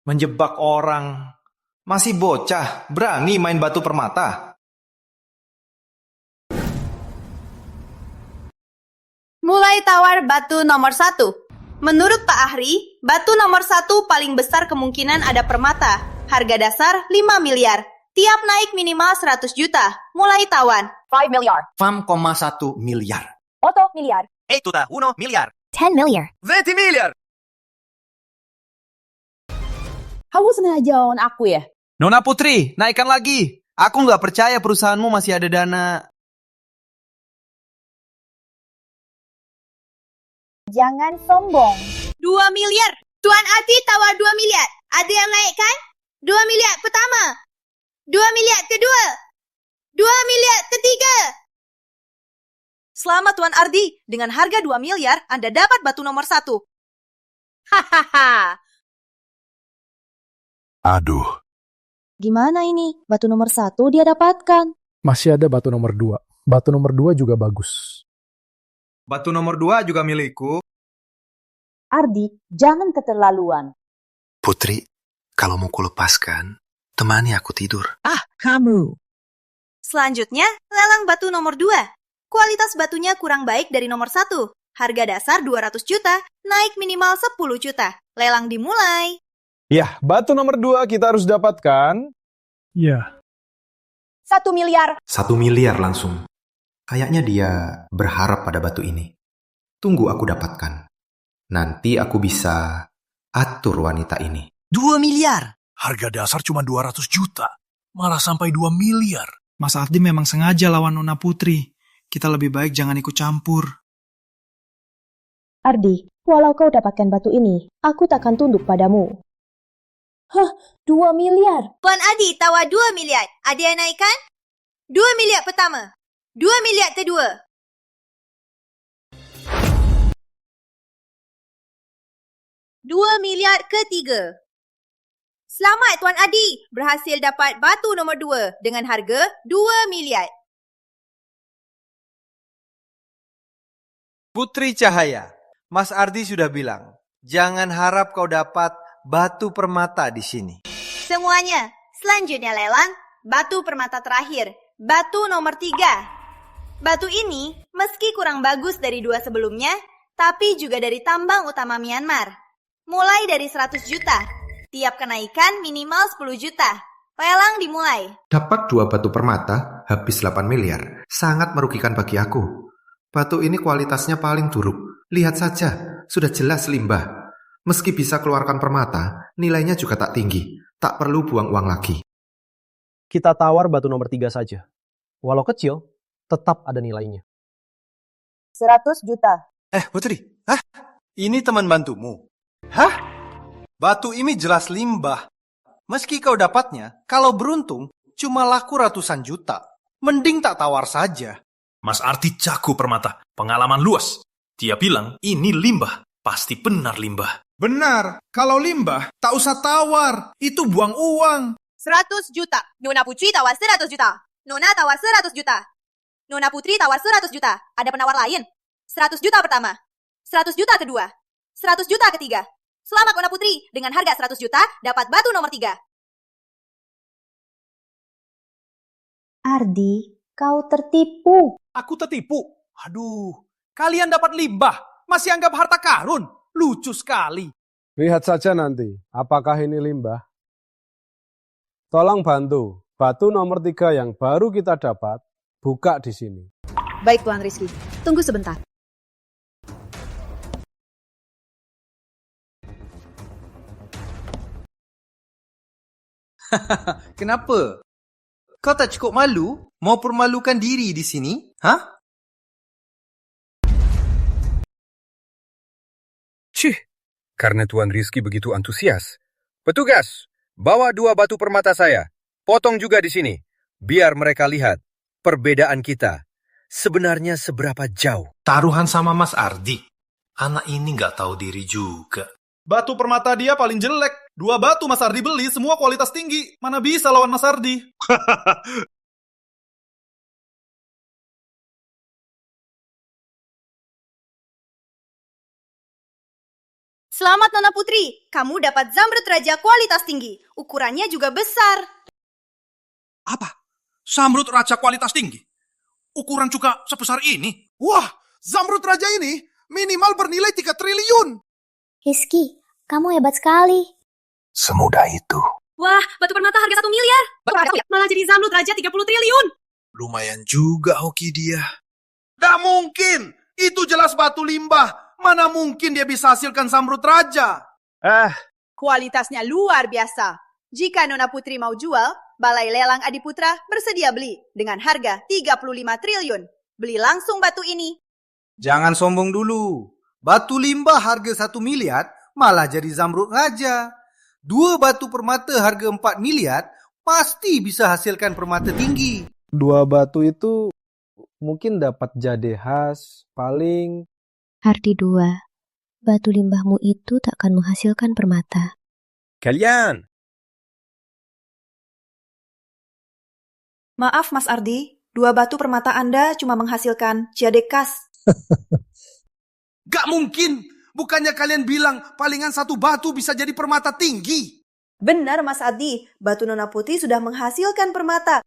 Menjebak orang. Masih bocah, berani main batu permata. Mulai tawar batu nomor 1. Menurut Pak Ahri, batu nomor 1 paling besar kemungkinan ada permata. Harga dasar 5 miliar. Tiap naik minimal 100 juta. Mulai tawan. 5 miliar. 5,1 miliar. 8 miliar. 1 miliar. 10 miliar. 20 miliar. Kamu sengaja lawan aku ya? Nona Putri, naikkan lagi. Aku nggak percaya perusahaanmu masih ada dana. Jangan sombong. 2 miliar. Tuan Ati tawar 2 miliar. Ada yang naik kan? 2 miliar pertama. 2 miliar kedua. 2 miliar ketiga. Selamat Tuan Ardi, dengan harga 2 miliar Anda dapat batu nomor 1. Hahaha. Aduh. Gimana ini? Batu nomor 1 dia dapatkan. Masih ada batu nomor 2. Batu nomor 2 juga bagus. Batu nomor 2 juga milikku. Ardi, jangan keterlaluan. Putri, kalau mau kulepaskan, temani aku tidur. Kamu. Selanjutnya, lelang batu nomor 2. Kualitas batunya kurang baik dari nomor 1. Harga dasar 200 juta, naik minimal 10 juta. Lelang dimulai. Ya, batu nomor 2 kita harus dapatkan. Ya. 1 miliar. 1 miliar langsung. Kayaknya dia berharap pada batu ini. Tunggu aku dapatkan. Nanti aku bisa atur wanita ini. 2 miliar. Harga dasar cuma 200 juta. Malah sampai 2 miliar. Mas Ardi memang sengaja lawan Nona Putri. Kita lebih baik jangan ikut campur. Ardi, walau kau dapatkan batu ini, aku takkan tunduk padamu. Hah, 2 miliar? Tuan Adi tawar 2 miliar. Ada yang naikkan? 2 miliar pertama. 2 miliar kedua. 2 miliar ketiga. Selamat Tuan Adi, berhasil dapat batu nombor 2 dengan harga 2 miliar. Putri Cahaya, Mas Ardi sudah bilang, jangan harap kau dapat batu permata di sini. Semuanya, selanjutnya lelang batu permata terakhir, batu nomor 3. Batu ini meski kurang bagus dari 2 sebelumnya, tapi juga dari tambang utama Myanmar. Mulai dari 100 juta. Tiap kenaikan minimal 10 juta. Lelang dimulai. Dapat 2 batu permata, habis 8 miliar. Sangat merugikan bagi aku. Batu ini kualitasnya paling buruk. Lihat saja, sudah jelas limbah. Meski bisa keluarkan permata, nilainya juga tak tinggi. Tak perlu buang uang lagi. Kita tawar batu nomor 3 saja. Walau kecil, tetap ada nilainya. 100 juta. Putri, ini teman bantumu? Batu ini jelas limbah. Meski kau dapatnya, kalau beruntung, cuma laku ratusan juta. Mending tak tawar saja. Mas Ardi jago permata, pengalaman luas. Dia bilang ini limbah, pasti benar limbah. Benar, kalau limbah, tak usah tawar. Itu buang uang. 100 juta. Nona Putri tawar 100 juta. Nona tawar 100 juta. Nona Putri tawar 100 juta. Ada penawar lain? 100 juta pertama. 100 juta kedua. 100 juta ketiga. Selamat Nona Putri, dengan harga 100 juta dapat batu nomor 3. Ardi, kau tertipu. Aku tertipu? Aduh, kalian dapat limbah, masih anggap harta karun. Lucu sekali. Lihat saja nanti, apakah ini limbah. Tolong bantu, batu nomor 3 yang baru kita dapat, buka di sini. Baik Tuan Rizky, tunggu sebentar. Kenapa? Kau tak cukup malu? Mau permalukan diri di sini? Cih, karena Tuan Rizky begitu antusias. Petugas, bawa 2 batu permata saya. Potong juga di sini. Biar mereka lihat perbedaan kita sebenarnya seberapa jauh. Taruhan sama Mas Ardi. Anak ini nggak tahu diri juga. Batu permata dia paling jelek. 2 batu Mas Ardi beli, semua kualitas tinggi. Mana bisa lawan Mas Ardi? Selamat Nona Putri, kamu dapat zamrud raja kualitas tinggi. Ukurannya juga besar. Apa? Zamrud raja kualitas tinggi? Ukuran juga sebesar ini? Wah, zamrud raja ini minimal bernilai 3 triliun. Rizky, kamu hebat sekali. Semudah itu. Wah, batu permata harga 1 miliar. Malah jadi zamrud raja 30 triliun. Lumayan juga hoki dia. Nggak mungkin. Itu jelas batu limbah. Mana mungkin dia bisa hasilkan zamrud raja? Kualitasnya luar biasa. Jika Nona Putri mau jual, Balai Lelang Adiputra bersedia beli dengan harga 35 triliun. Beli langsung batu ini. Jangan sombong dulu. Batu limbah harga 1 miliar malah jadi zamrud raja. 2 batu permata harga 4 miliar pasti bisa hasilkan permata tinggi. 2 batu itu mungkin dapat jade khas, paling... Ardi 2, batu limbahmu itu takkan menghasilkan permata. Kalian! Maaf Mas Ardi, 2 batu permata Anda cuma menghasilkan jade khas. Gak mungkin. Bukannya kalian bilang palingan 1 batu bisa jadi permata tinggi? Benar Mas Ardi, batu Nona Putri sudah menghasilkan permata.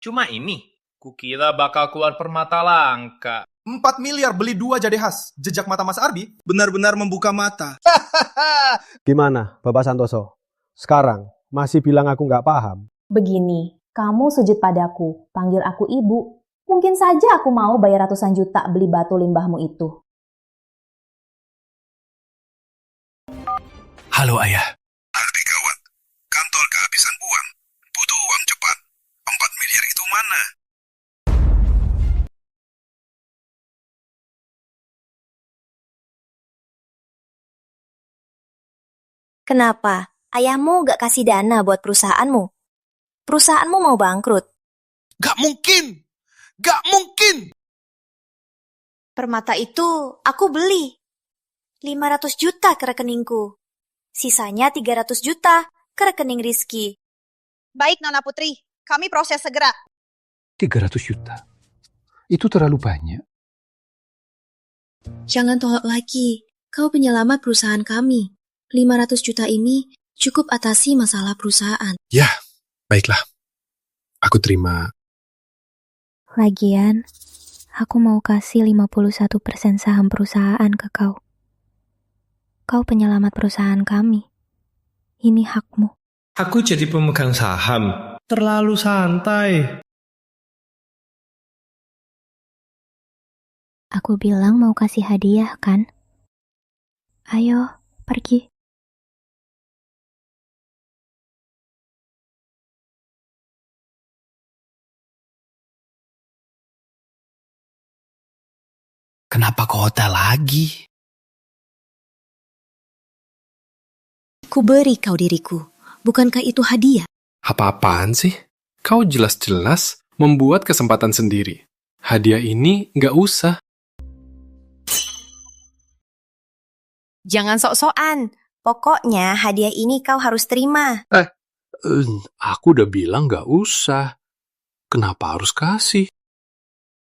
Cuma ini, kukira bakal keluar permata langka. 4 miliar beli 2 jade khas. Jejak mata Mas Ardi benar-benar membuka mata. Gimana, Bapak Santoso? Sekarang masih bilang aku nggak paham? Begini, kamu sujud padaku, panggil aku ibu. Mungkin saja aku mau bayar ratusan juta beli batu limbahmu itu. Halo ayah. Ardi kawan Kenapa? Ayahmu gak kasih dana buat perusahaanmu? Perusahaanmu mau bangkrut. Gak mungkin! Gak mungkin! Permata itu aku beli. 500 juta ke rekeningku. Sisanya 300 juta ke rekening Rizky. Baik, Nona Putri. Kami proses segera. 300 juta. Itu terlalu banyak. Jangan tolak lagi. Kau penyelamat perusahaan kami. 500 juta ini cukup atasi masalah perusahaan. Ya, baiklah. Aku terima. Lagian, aku mau kasih 51% saham perusahaan ke kau. Kau penyelamat perusahaan kami. Ini hakmu. Aku jadi pemegang saham. Terlalu santai. Aku bilang mau kasih hadiah, kan? Ayo, pergi. Kenapa ke hotel lagi? Ku beri kau diriku. Bukankah itu hadiah? Apa-apaan sih? Kau jelas-jelas membuat kesempatan sendiri. Hadiah ini nggak usah. Jangan sok-sokan. Pokoknya hadiah ini kau harus terima. Aku udah bilang nggak usah. Kenapa harus kasih?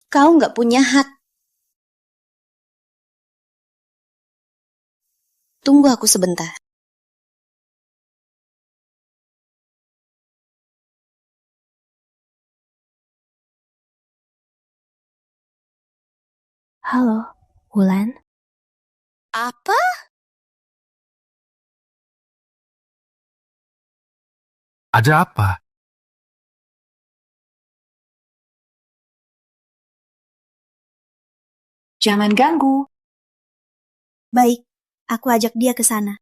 Kau nggak punya hak. Tunggu aku sebentar. Halo, Wulan. Apa? Ada apa? Jangan ganggu. Baik, aku ajak dia ke sana.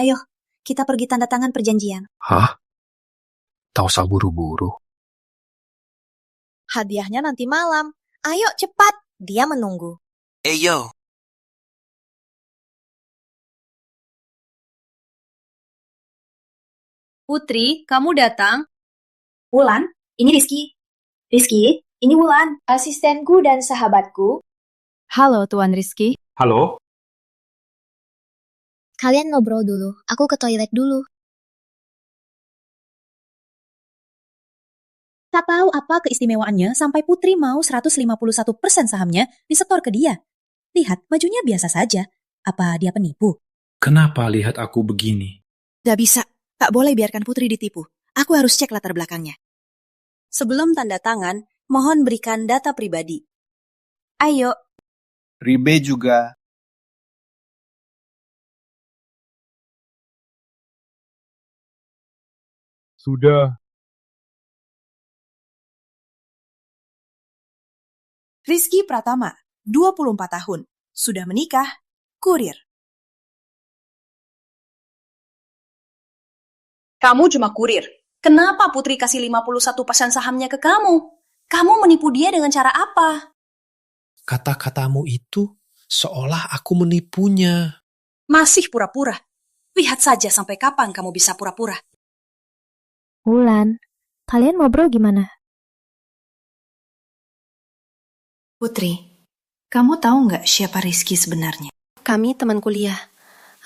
Ayo, kita pergi tanda tangan perjanjian. Hah? Tak usah buru-buru. Hadiahnya nanti malam. Ayo cepat, dia menunggu. Yo. Putri, kamu datang? Wulan, ini Rizky. Rizky, ini Wulan, asistenku dan sahabatku. Halo, Tuan Rizky. Halo? Kalian ngobrol dulu, aku ke toilet dulu. Tak tahu apa keistimewaannya sampai Putri mau 151% sahamnya disetor ke dia. Lihat, bajunya biasa saja. Apa dia penipu? Kenapa lihat aku begini? Gak bisa. Tak boleh biarkan Putri ditipu. Aku harus cek latar belakangnya. Sebelum tanda tangan, mohon berikan data pribadi. Ayo. Ribe juga. Sudah. Rizky Pratama, 24 tahun. Sudah menikah. Kurir. Kamu cuma kurir. Kenapa Putri kasih 51% sahamnya ke kamu? Kamu menipu dia dengan cara apa? Kata-katamu itu seolah aku menipunya. Masih pura-pura. Lihat saja sampai kapan kamu bisa pura-pura. Wulan, kalian ngobrol gimana? Putri, kamu tahu nggak siapa Rizky sebenarnya? Kami teman kuliah.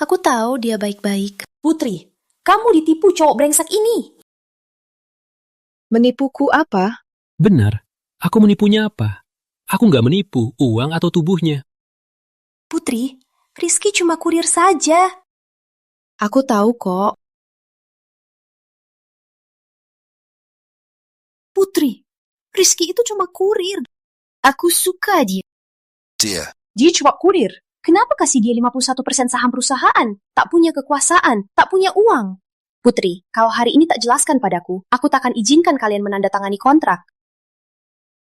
Aku tahu dia baik-baik. Putri, kamu ditipu cowok brengsek ini. Menipuku apa? Benar, aku menipunya apa? Aku nggak menipu uang atau tubuhnya. Putri, Rizky cuma kurir saja. Aku tahu kok. Putri, Rizky itu cuma kurir. Aku suka dia. Dia cuma kurir. Kenapa kasih dia 51% saham perusahaan? Tak punya kekuasaan, tak punya uang. Putri, kalau hari ini tak jelaskan padaku, aku tak akan izinkan kalian menandatangani kontrak.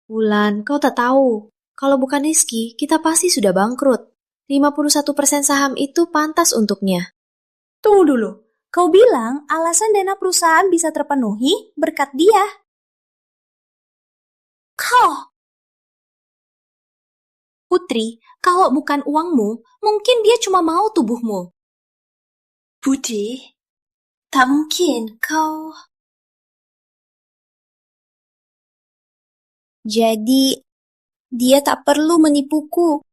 Wulan, kau tak tahu. Kalau bukan Rizky, kita pasti sudah bangkrut. 51% saham itu pantas untuknya. Tunggu dulu, kau bilang alasan dana perusahaan bisa terpenuhi berkat dia. Kau! Putri, kalau bukan uangmu, mungkin dia cuma mau tubuhmu. Putri, tak mungkin kau... Jadi, dia tak perlu menipuku.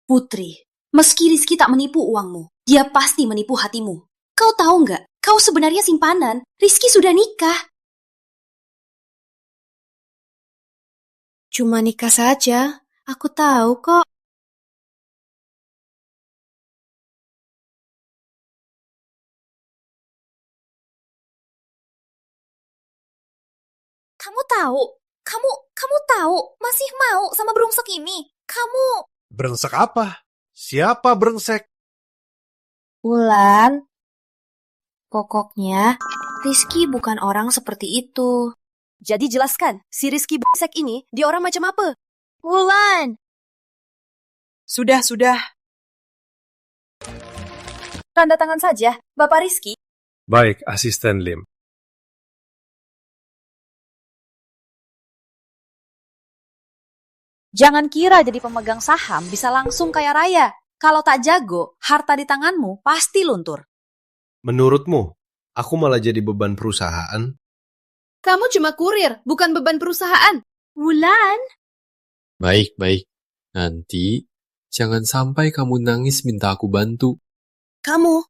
Putri, meski Rizky tak menipu uangmu, dia pasti menipu hatimu. Kau tahu nggak? Kau sebenarnya simpanan. Rizky sudah nikah. Cuma nikah saja. Aku tahu kok. Kamu tahu? Kamu tahu? Masih mau sama brengsek ini? Kamu... Brengsek apa? Siapa brengsek? Wulan, pokoknya Rizky bukan orang seperti itu. Jadi jelaskan, si Rizky brengsek ini, dia orang macam apa? Wulan! Sudah. Tanda tangan saja, Bapak Rizky. Baik, Asisten Lim. Jangan kira jadi pemegang saham bisa langsung kaya raya. Kalau tak jago, harta di tanganmu pasti luntur. Menurutmu, aku malah jadi beban perusahaan? Kamu cuma kurir, bukan beban perusahaan. Wulan! Baik. Nanti, jangan sampai kamu nangis minta aku bantu. Kamu.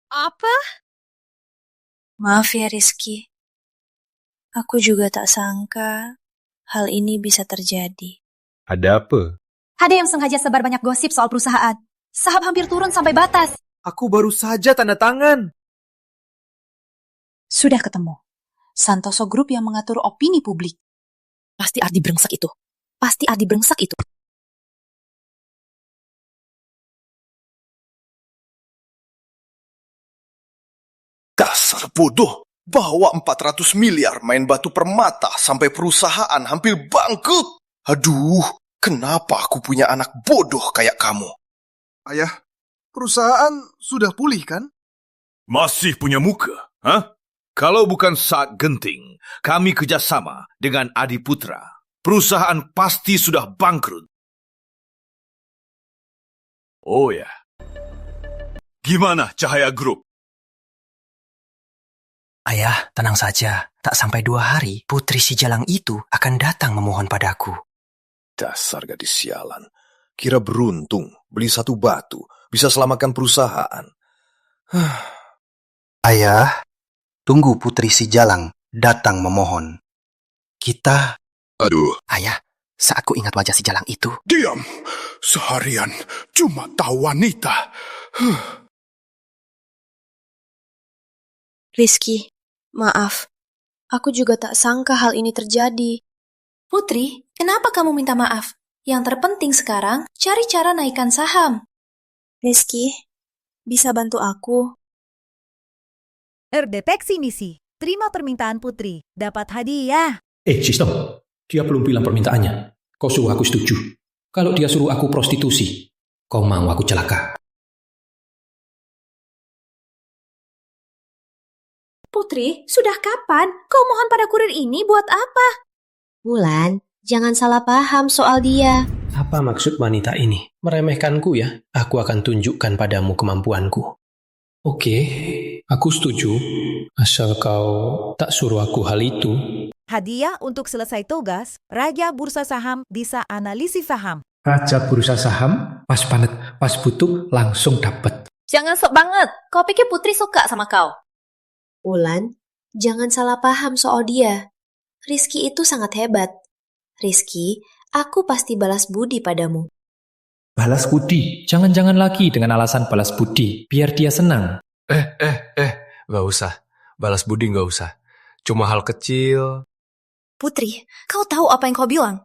Apa? Maaf ya Rizky. Aku juga tak sangka hal ini bisa terjadi. Ada apa? Ada yang sengaja sebar banyak gosip soal perusahaan. Saham hampir turun sampai batas. Aku baru saja tanda tangan. Sudah ketemu. Santoso Group yang mengatur opini publik. Pasti Ardi brengsek itu. Dasar bodoh. Bawa 400 miliar main batu permata sampai perusahaan hampir bangkrut. Aduh, kenapa aku punya anak bodoh kayak kamu? Ayah, perusahaan sudah pulih kan? Masih punya muka, hah? Kalau bukan saat genting, kami kerjasama dengan Adiputra. Perusahaan pasti sudah bangkrut. Oh ya. Gimana Cahaya Group? Ayah, tenang saja. Tak sampai 2 hari, putri si Jalang itu akan datang memohon padaku. Dasar gadis sialan. Kira beruntung, beli 1 batu, bisa selamatkan perusahaan. Ayah, tunggu putri si Jalang datang memohon. Kita... Aduh. Ayah, saat ku ingat wajah si Jalang itu... Diam! Seharian cuma tahu wanita. Rizky, maaf. Aku juga tak sangka hal ini terjadi. Putri, kenapa kamu minta maaf? Yang terpenting sekarang, cari cara naikkan saham. Rizky, bisa bantu aku? Terdeteksi misi. Terima permintaan Putri. Dapat hadiah. Sistem. Dia belum bilang permintaannya. Kau suruh aku setuju. Kalau dia suruh aku prostitusi, kau mau aku celaka. Putri, sudah kapan? Kau mohon pada kurir ini buat apa? Wulan, jangan salah paham soal dia. Apa maksud wanita ini? Meremehkanku ya? Aku akan tunjukkan padamu kemampuanku. Oke, aku setuju. Asal kau tak suruh aku hal itu. Hadiah untuk selesai tugas, Raja Bursa Saham bisa analisis saham. Raja Bursa Saham, pas panet, pas butuh, langsung dapat. Jangan sok banget. Kau pikir Putri suka sama kau? Wulan, jangan salah paham soal dia. Rizky itu sangat hebat. Rizky, aku pasti balas budi padamu. Balas budi? Jangan-jangan lagi dengan alasan balas budi, biar dia senang. Gak usah. Balas budi gak usah. Cuma hal kecil. Putri, kau tahu apa yang kau bilang?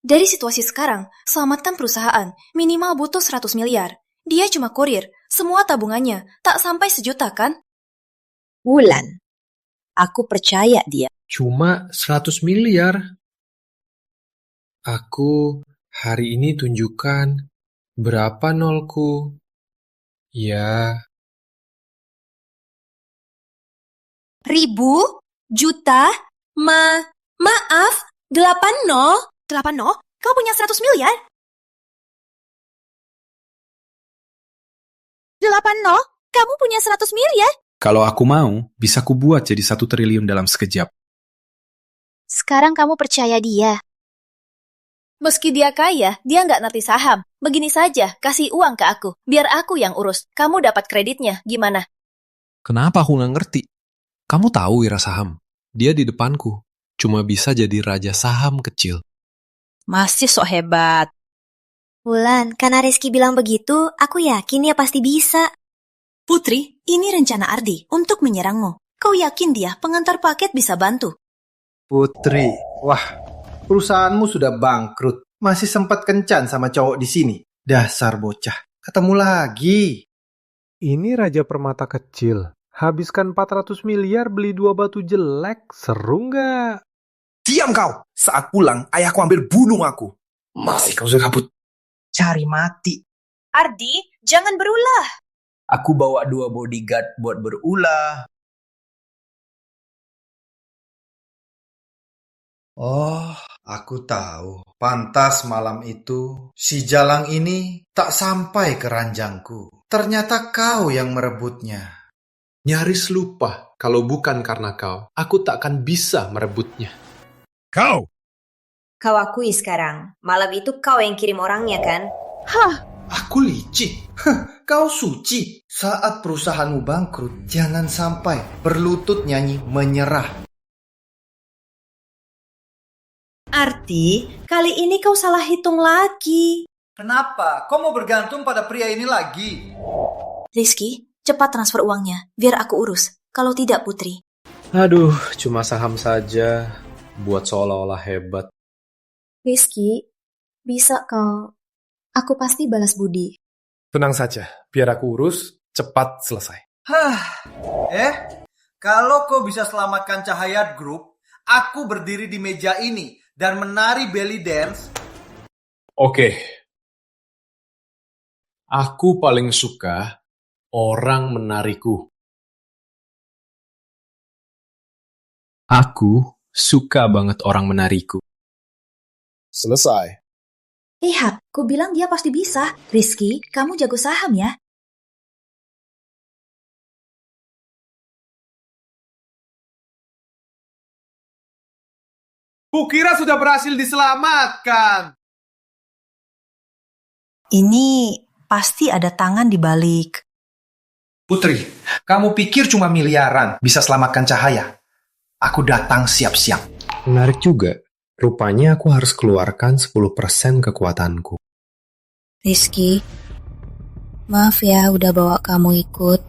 Dari situasi sekarang, selamatkan perusahaan. Minimal butuh 100 miliar. Dia cuma kurir. Semua tabungannya tak sampai 1 juta kan? Wulan, aku percaya dia. Cuma 100 miliar. Aku hari ini tunjukkan berapa nolku. Ya. Ribu? Juta? Maaf? 8 nol? 8 nol? Kau punya 100 miliar? 180? Kamu punya 100 miliar? Kalau aku mau, bisa kubuat jadi 1 triliun dalam sekejap. Sekarang kamu percaya dia. Meski dia kaya, dia nggak ngerti saham. Begini saja, kasih uang ke aku. Biar aku yang urus. Kamu dapat kreditnya, gimana? Kenapa aku nggak ngerti? Kamu tahu Wira Saham? Dia di depanku. Cuma bisa jadi raja saham kecil. Masih sok hebat. Wulan, karena Rizky bilang begitu, aku yakin dia pasti bisa. Putri, ini rencana Ardi untuk menyerangmu. Kau yakin dia pengantar paket bisa bantu? Putri, wah, perusahaanmu sudah bangkrut. Masih sempat kencan sama cowok di sini. Dasar bocah, ketemu lagi. Ini Raja Permata kecil. Habiskan 400 miliar beli 2 batu jelek. Seru nggak? Diam kau! Saat pulang, ayahku hampir bunuh aku. Masih kau sudah kabut. Cari mati. Ardi, jangan berulah. Aku bawa 2 bodyguard buat berulah. Oh, aku tahu. Pantas malam itu si Jalang ini tak sampai ke ranjangku. Ternyata kau yang merebutnya. Nyaris lupa, kalau bukan karena kau, aku takkan bisa merebutnya. Kau! Kau akui sekarang, malam itu kau yang kirim orangnya kan? Hah? Aku licik? Kau suci. Saat perusahaanmu bangkrut, jangan sampai berlutut nyanyi menyerah. Ardi, kali ini kau salah hitung lagi. Kenapa? Kau mau bergantung pada pria ini lagi? Rizky, cepat transfer uangnya, biar aku urus. Kalau tidak, Putri. Aduh, cuma saham saja. Buat seolah-olah hebat. Rizky, bisa kau. Aku pasti balas budi. Tenang saja, biar aku urus, cepat selesai. Kalau kau bisa selamatkan Cahaya Group, aku berdiri di meja ini dan menari belly dance. Oke. Aku paling suka orang menariku. Aku suka banget orang menariku. Selesai. Lihat, ku bilang dia pasti bisa. Rizky, kamu jago saham ya? Kukira sudah berhasil diselamatkan. Ini pasti ada tangan di balik. Putri, kamu pikir cuma miliaran bisa selamatkan Cahaya? Aku datang siap-siap. Menarik juga. Rupanya aku harus keluarkan 10% kekuatanku. Rizky, maaf ya udah bawa kamu ikut.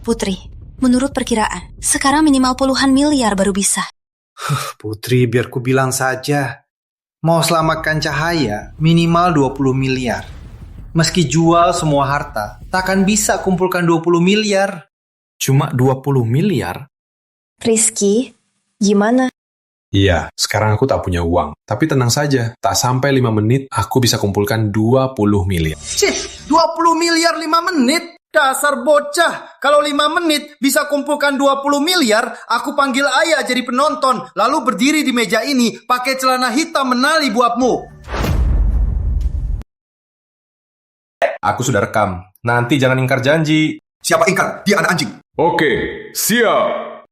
Putri, menurut perkiraan, sekarang minimal puluhan miliar baru bisa. Putri, biar ku bilang saja. Mau selamatkan Cahaya, minimal 20 miliar. Meski jual semua harta, takkan bisa kumpulkan 20 miliar. Cuma 20 miliar? Rizky, gimana? Iya, sekarang aku tak punya uang. Tapi tenang saja, tak sampai 5 menit, aku bisa kumpulkan 20 miliar. Cih, 20 miliar 5 menit? Dasar bocah, kalau 5 menit bisa kumpulkan 20 miliar, aku panggil ayah jadi penonton, lalu berdiri di meja ini, pakai celana hitam menali buatmu. Aku sudah rekam. Nanti jangan ingkar janji. Siapa ingkar? Dia anak anjing. Oke, siap.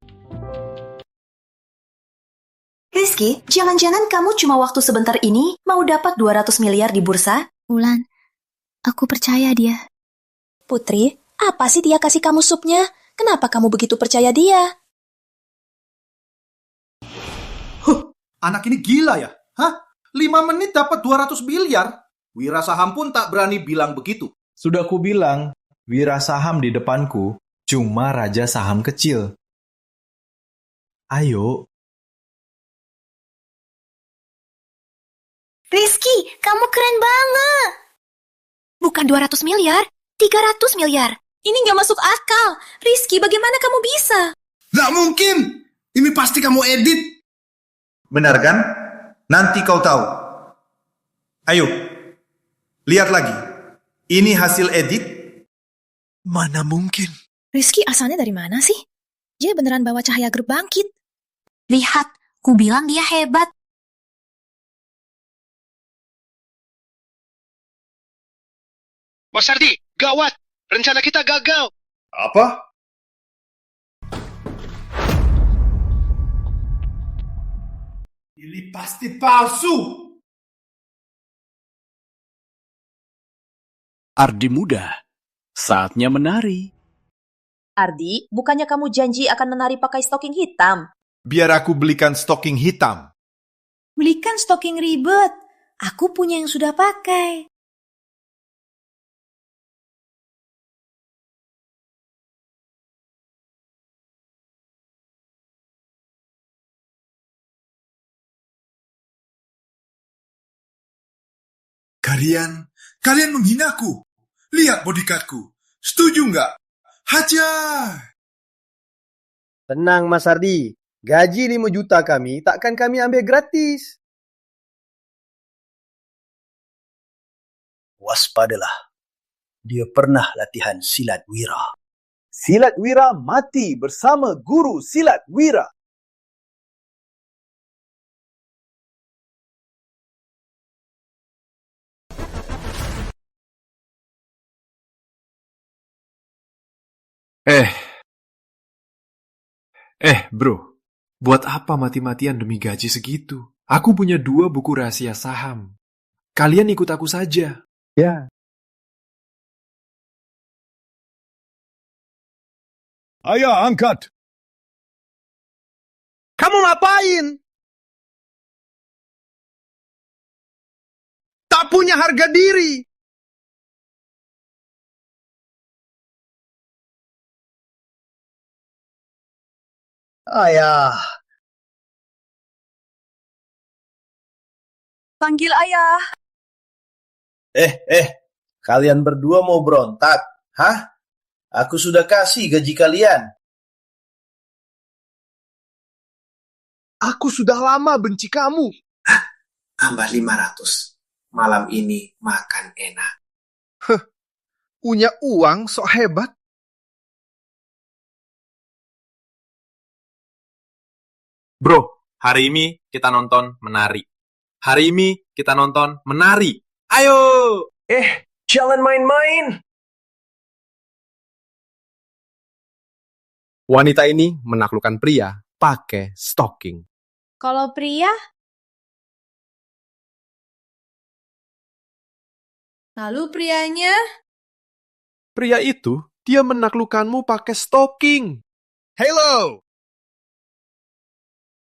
Rizky, jangan-jangan kamu cuma waktu sebentar ini mau dapat 200 miliar di bursa? Wulan, aku percaya dia. Putri, apa sih dia kasih kamu supnya? Kenapa kamu begitu percaya dia? Anak ini gila ya? Hah? 5 menit dapat 200 miliar? Wira Saham pun tak berani bilang begitu. Sudah ku bilang, Wira Saham di depanku cuma raja saham kecil. Ayo. Rizky, kamu keren banget. Bukan 200 miliar, 300 miliar. Ini nggak masuk akal. Rizky, bagaimana kamu bisa? Nggak mungkin. Ini pasti kamu edit. Benar kan? Nanti kau tahu. Ayo, lihat lagi. Ini hasil edit. Mana mungkin? Rizky asalnya dari mana sih? Dia beneran bawa Cahaya Group bangkit. Lihat, ku bilang dia hebat. Mas Ardi, gawat! rencana kita gagal. Apa? Ini pasti palsu. Ardi muda, saatnya menari. Ardi, bukannya kamu janji akan menari pakai stoking hitam? Biar aku belikan stoking hitam. Belikan stoking ribet. Aku punya yang sudah pakai. Kalian menghinaku. Lihat bodyguardku. Setuju nggak? Hajar! Tenang Mas Ardi. Gaji 5 juta kami takkan kami ambil gratis. Waspadalah. Dia pernah latihan silat wira. Silat wira mati bersama guru silat wira. Bro, buat apa mati-matian demi gaji segitu? Aku punya 2 buku rahasia saham. Kalian ikut aku saja. Ya. Ayo, angkat. Kamu ngapain? Tak punya harga diri. Ayah. Panggil ayah. Kalian berdua mau berontak? Hah? Aku sudah kasih gaji kalian. Aku sudah lama benci kamu. Tambah 500. Malam ini makan enak. Punya uang sok hebat. Bro, hari ini kita nonton menari. Hari ini kita nonton menari. Ayo! Jangan main-main. Wanita ini menaklukkan pria pakai stocking. Kalau pria? Lalu prianya? Pria itu, dia menaklukkanmu pakai stocking. Hello!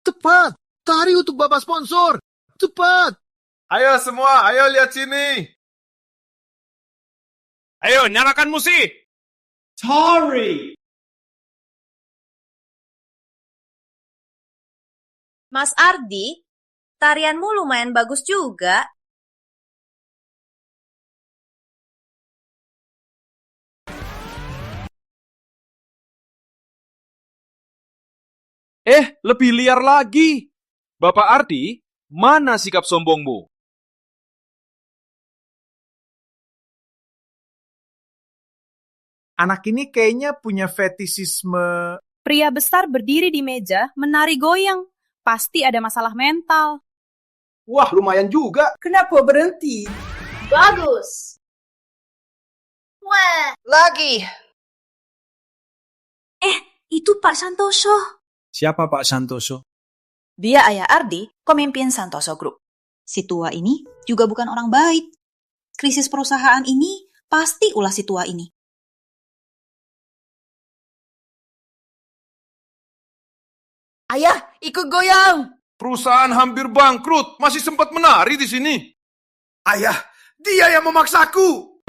Cepat! Tari untuk Bapak sponsor! Cepat! Ayo semua, ayo lihat sini. Ayo, nyalakan musik. Tari! Mas Ardi, tarianmu lumayan bagus juga. Lebih liar lagi. Bapak Ardi, mana sikap sombongmu? Anak ini kayaknya punya fetisisme. Pria besar berdiri di meja, menari goyang. Pasti ada masalah mental. Wah, lumayan juga. Kenapa berhenti? Bagus. Wah, Lagi. Itu Pak Santoso. Siapa Pak Santoso? dia ayah Ardi, pemimpin Santoso Group. Si tua ini juga bukan orang baik. Krisis perusahaan ini pasti ulah si tua ini. Ayah, ikut goyang. Perusahaan hampir bangkrut, masih sempat menari di sini. Ayah, dia yang memaksaku.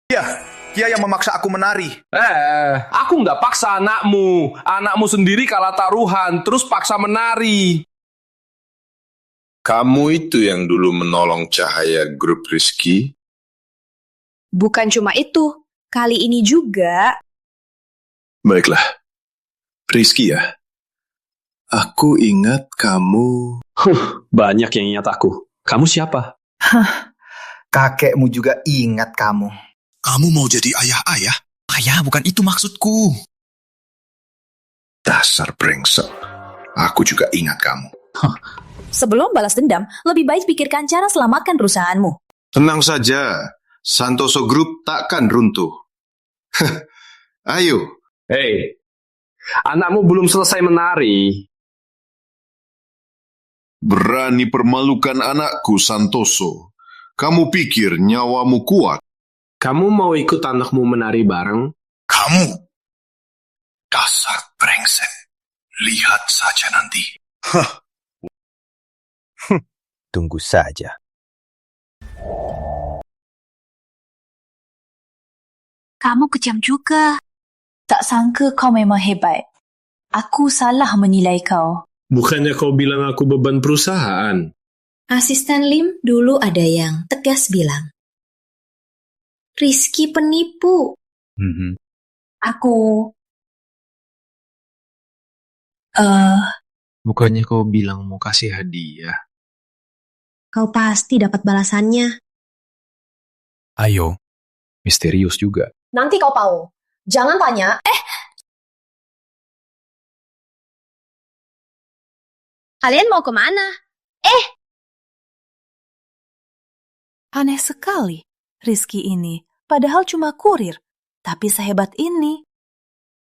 Dia yang memaksa aku menari. Aku nggak paksa anakmu. Anakmu sendiri kalah taruhan, terus paksa menari. Kamu itu yang dulu menolong Cahaya Grup Rizky? Bukan cuma itu, kali ini juga. Baiklah, Rizky ya. Aku ingat kamu... Banyak yang ingat aku. Kamu siapa? Kakekmu juga ingat kamu. Kamu mau jadi ayah-ayah? Ayah, bukan itu maksudku. Dasar brengsek. Aku juga ingat kamu. Sebelum balas dendam, lebih baik pikirkan cara selamatkan perusahaanmu. Tenang saja. Santoso Group takkan runtuh. Ayo. Hei, anakmu belum selesai menari. Berani permalukan anakku, Santoso. Kamu pikir nyawamu kuat? Kamu mau ikut anakmu menari bareng? Kamu, dasar brengsek. Lihat saja nanti. Tunggu saja. Kamu kejam juga. Tak sangka kau memang hebat. Aku salah menilai kau. Bukannya kau bilang aku beban perusahaan? Asisten Lim dulu ada yang tegas bilang, Rizky penipu. Aku... Bukannya kau bilang mau kasih hadiah? Kau pasti dapat balasannya. Ayo. Misterius juga. Nanti kau tahu. Jangan tanya. Kalian mau kemana? Aneh sekali, Rizky ini. Padahal cuma kurir. Tapi sehebat ini.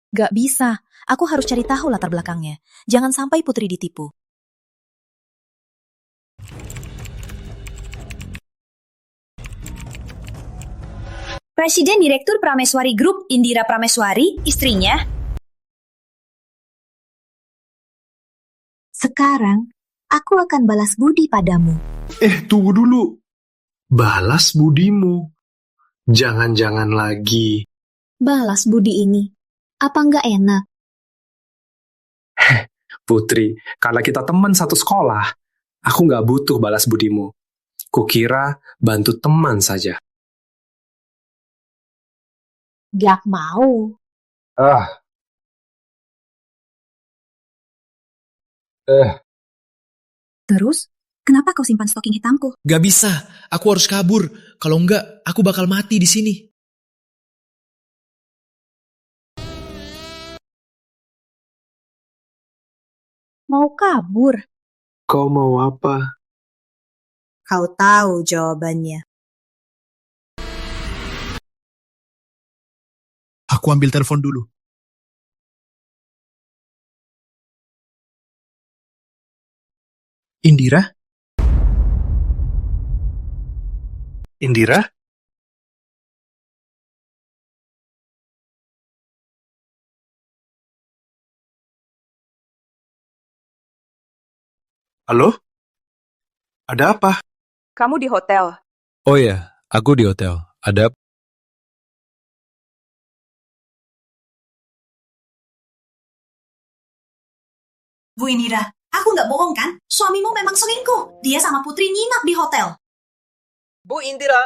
Gak bisa. Aku harus cari tahu latar belakangnya. Jangan sampai Putri ditipu. Presiden Direktur Prameswari Group Indira Prameswari, istrinya. Sekarang, aku akan balas budi padamu. Tunggu dulu. Balas budimu. Jangan-jangan lagi. Balas budi ini. Apa nggak enak? Putri, karena kita teman satu sekolah, aku nggak butuh balas budimu. Kukira bantu teman saja. Gak mau. Terus, kenapa kau simpan stoking hitamku? Gak bisa, aku harus kabur. Kalau enggak, aku bakal mati di sini. Mau kabur? Kau mau apa? Kau tahu jawabannya. Aku ambil telepon dulu. Indira? Indira? Halo? Ada apa? Kamu di hotel. Oh ya, aku di hotel. Ada Bu Indira, aku nggak bohong kan? Suamimu memang selingkuh. Dia sama Putri nginap di hotel. Bu Indira.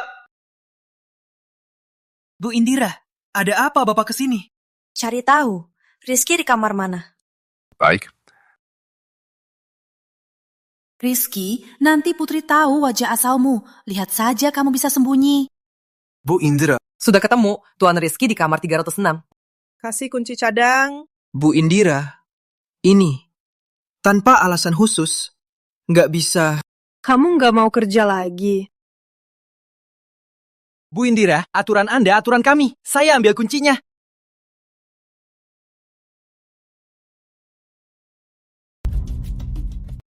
Bu Indira, ada apa Bapak kesini? Cari tahu, Rizky di kamar mana? Baik. Rizky, nanti Putri tahu wajah asalmu. Lihat saja kamu bisa sembunyi. Bu Indira. Sudah ketemu, Tuan Rizky di kamar 306. Kasih kunci cadang. Bu Indira, ini. Tanpa alasan khusus, nggak bisa. Kamu nggak mau kerja lagi? Bu Indira, aturan Anda, aturan kami. Saya ambil kuncinya.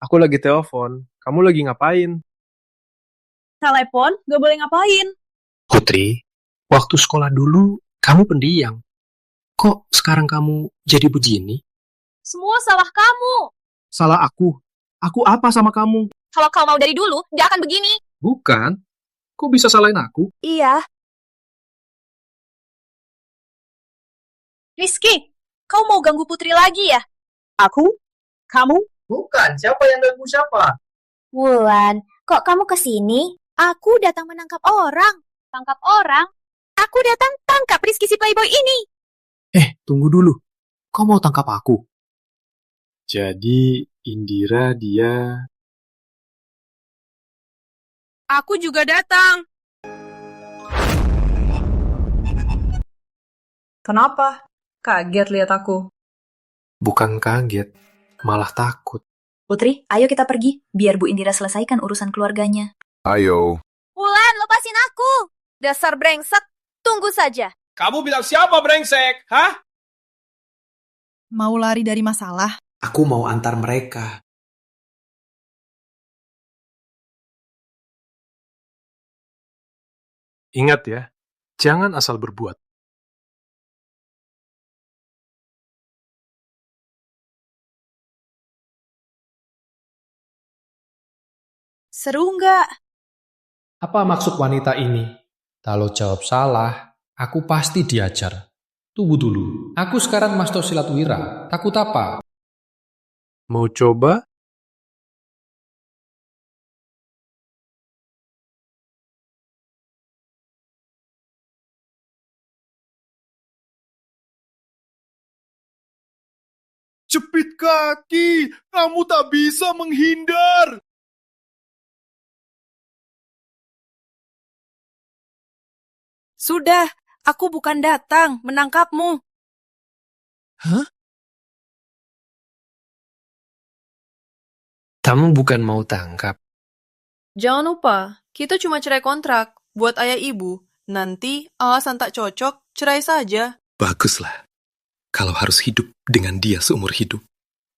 Aku lagi telepon. Kamu lagi ngapain? Telepon, nggak boleh ngapain. Putri, waktu sekolah dulu, kamu pendiam. Kok sekarang kamu jadi begini? Semua salah kamu. Salah aku. Aku apa sama kamu? Kalau kau mau dari dulu, nggak akan begini. Bukan. Kok bisa salahin aku? Iya. Rizky, kau mau ganggu Putri lagi ya? Aku? Kamu? Bukan, siapa yang ganggu siapa? Wulan, kok kamu kesini? Aku datang menangkap orang. Tangkap orang? Aku datang tangkap Rizky si playboy ini. Tunggu dulu. Kau mau tangkap aku? Jadi, Indira dia... Aku juga datang. Kenapa? Kaget lihat aku. Bukan kaget, malah takut. Putri, ayo kita pergi. Biar Bu Indira selesaikan urusan keluarganya. Ayo. Wulan, lepasin aku. Dasar brengsek, tunggu saja. Kamu bilang siapa brengsek? Hah? Mau lari dari masalah? Aku mau antar mereka. Ingat ya, jangan asal berbuat. Seru nggak? Apa maksud wanita ini? Kalau jawab salah, aku pasti diajar. Tunggu dulu, aku sekarang Master Silatwira. Takut apa? Mau coba? Jepit kaki, kamu tak bisa menghindar. Sudah, aku bukan datang menangkapmu. Hah? Kamu bukan mau tangkap? Jangan lupa, kita cuma cerai kontrak buat ayah ibu. Nanti alasan tak cocok, cerai saja. Baguslah. Kalau harus hidup dengan dia seumur hidup,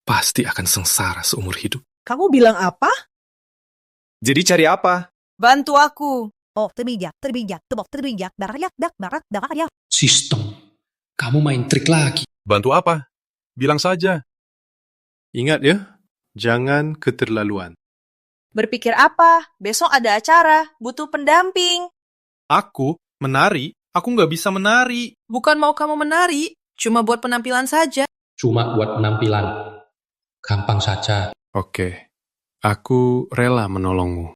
pasti akan sengsara seumur hidup. Kamu bilang apa? Jadi cari apa? Bantu aku. Oh, terbijak, barak. Sistem, kamu main trik lagi. Bantu apa? Bilang saja. Ingat ya, jangan keterlaluan. Berpikir apa? Besok ada acara, butuh pendamping. Aku menari? Aku nggak bisa menari. Bukan mau kamu menari, cuma buat penampilan saja. Cuma buat penampilan. Gampang saja. Oke, aku rela menolongmu.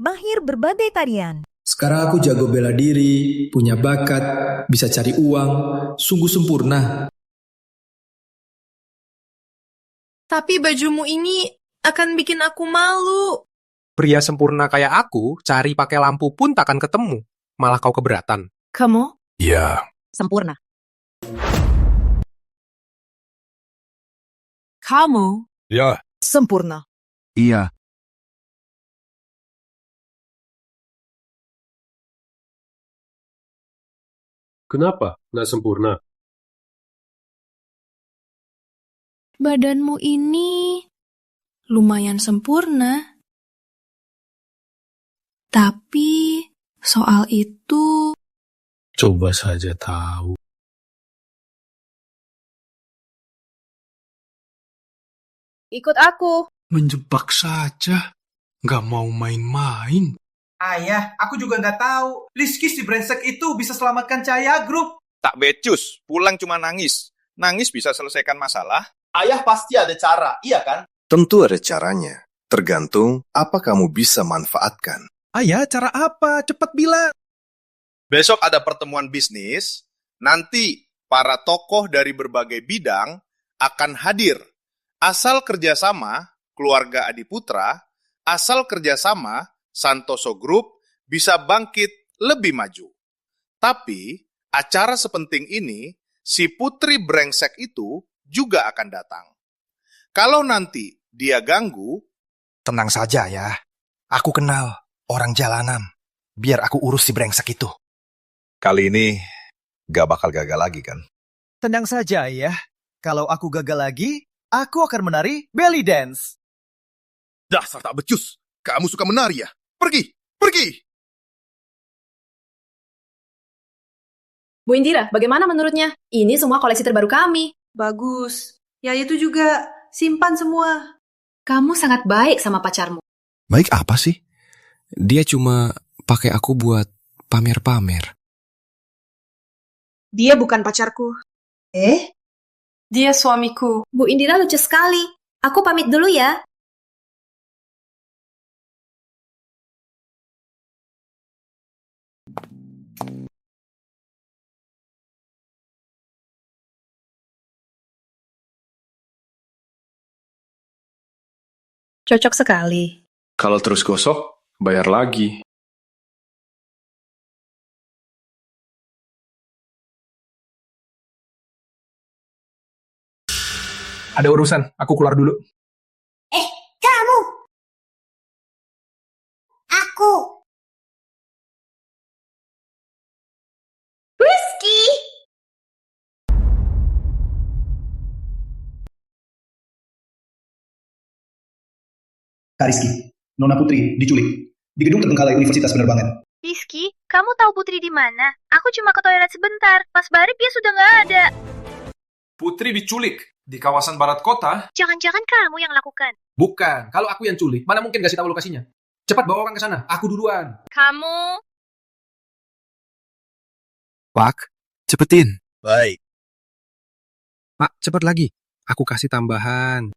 Mahir berbagai tarian. Sekarang aku jago bela diri, punya bakat, bisa cari uang, sungguh sempurna. Tapi bajumu ini akan bikin aku malu. Pria sempurna kayak aku, cari pakai lampu pun takkan ketemu. Malah kau keberatan. Kamu? Ya. Sempurna. Kamu? Ya. Sempurna. Iya. Kenapa nggak sempurna? Badanmu ini lumayan sempurna. Tapi soal itu... Coba saja tahu. Ikut aku. Menjebak saja. Nggak mau main-main. Ayah, aku juga nggak tahu. Rizky si brengsek itu bisa selamatkan Cahaya Group. Tak becus, pulang cuma nangis. Nangis bisa selesaikan masalah? Ayah pasti ada cara, iya kan? Tentu ada caranya. Tergantung apa kamu bisa manfaatkan. Ayah, cara apa? Cepat bilang. Besok ada pertemuan bisnis. Nanti para tokoh dari berbagai bidang akan hadir. Asal kerjasama, keluarga Adiputra, asal kerjasama, Santoso Group bisa bangkit lebih maju. Tapi, acara sepenting ini, si putri brengsek itu juga akan datang. Kalau nanti dia ganggu... Tenang saja ya. Aku kenal orang jalanan. Biar aku urus si brengsek itu. Kali ini gak bakal gagal lagi kan? Tenang saja ya. Kalau aku gagal lagi, aku akan menari belly dance. Dasar tak becus. Kamu suka menari ya? Pergi! Pergi! Bu Indira, bagaimana menurutnya? Ini semua koleksi terbaru kami. Bagus. Ya itu juga. Simpan semua. Kamu sangat baik sama pacarmu. Baik apa sih? Dia cuma pakai aku buat pamer-pamer. Dia bukan pacarku. Dia suamiku. Bu Indira lucu sekali. Aku pamit dulu ya. Cocok sekali. Kalau terus gosok, bayar lagi. Ada urusan, aku keluar dulu. Kamu! Aku! Kak Rizky, Nona Putri diculik di gedung terbengkalai Universitas Penerbangan. Rizky, kamu tahu Putri di mana? Aku cuma ke toilet sebentar. Pas balik dia sudah nggak ada. Putri diculik di kawasan barat kota? Jangan-jangan kamu yang lakukan. Bukan, kalau aku yang culik, mana mungkin kasih tahu lokasinya? Cepat bawa orang ke sana, aku duluan. Kamu... Pak, cepetin. Baik. Pak, cepet lagi. Aku kasih tambahan.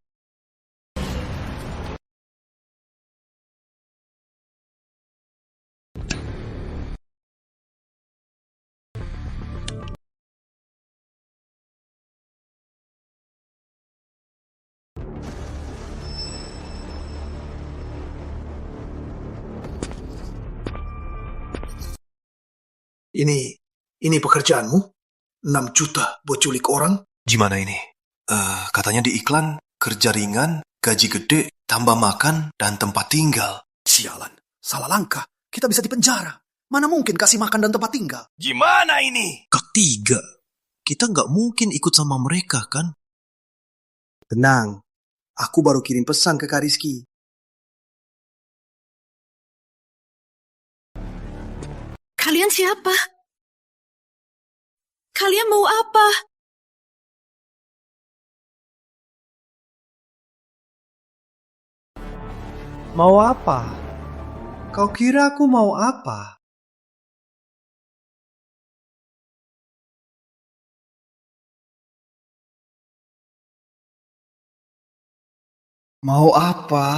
Ini pekerjaanmu? 6 juta buat culik orang? Gimana ini? Katanya di iklan, kerja ringan, gaji gede, tambah makan, dan tempat tinggal. Sialan, salah langkah. Kita bisa dipenjara. Mana mungkin kasih makan dan tempat tinggal? Gimana ini? Kak Tiga, kita nggak mungkin ikut sama mereka, kan? Tenang, aku baru kirim pesan ke Kak Rizky. Kalian siapa? Kalian mau apa? Mau apa? Kau kira aku mau apa? Mau apa?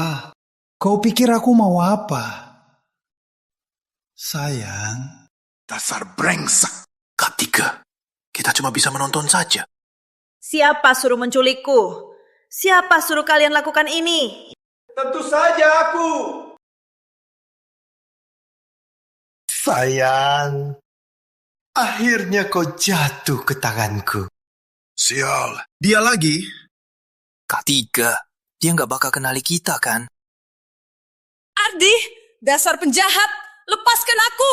Kau pikir aku mau apa? Sayang. Dasar brengsek. Kak Tiga, kita cuma bisa menonton saja. Siapa suruh menculikku? Siapa suruh kalian lakukan ini? Tentu saja aku. Sayang, akhirnya kau jatuh ke tanganku. Sial, dia lagi. Kak Tiga, dia nggak bakal kenali kita, kan? Ardi, dasar penjahat, lepaskan aku!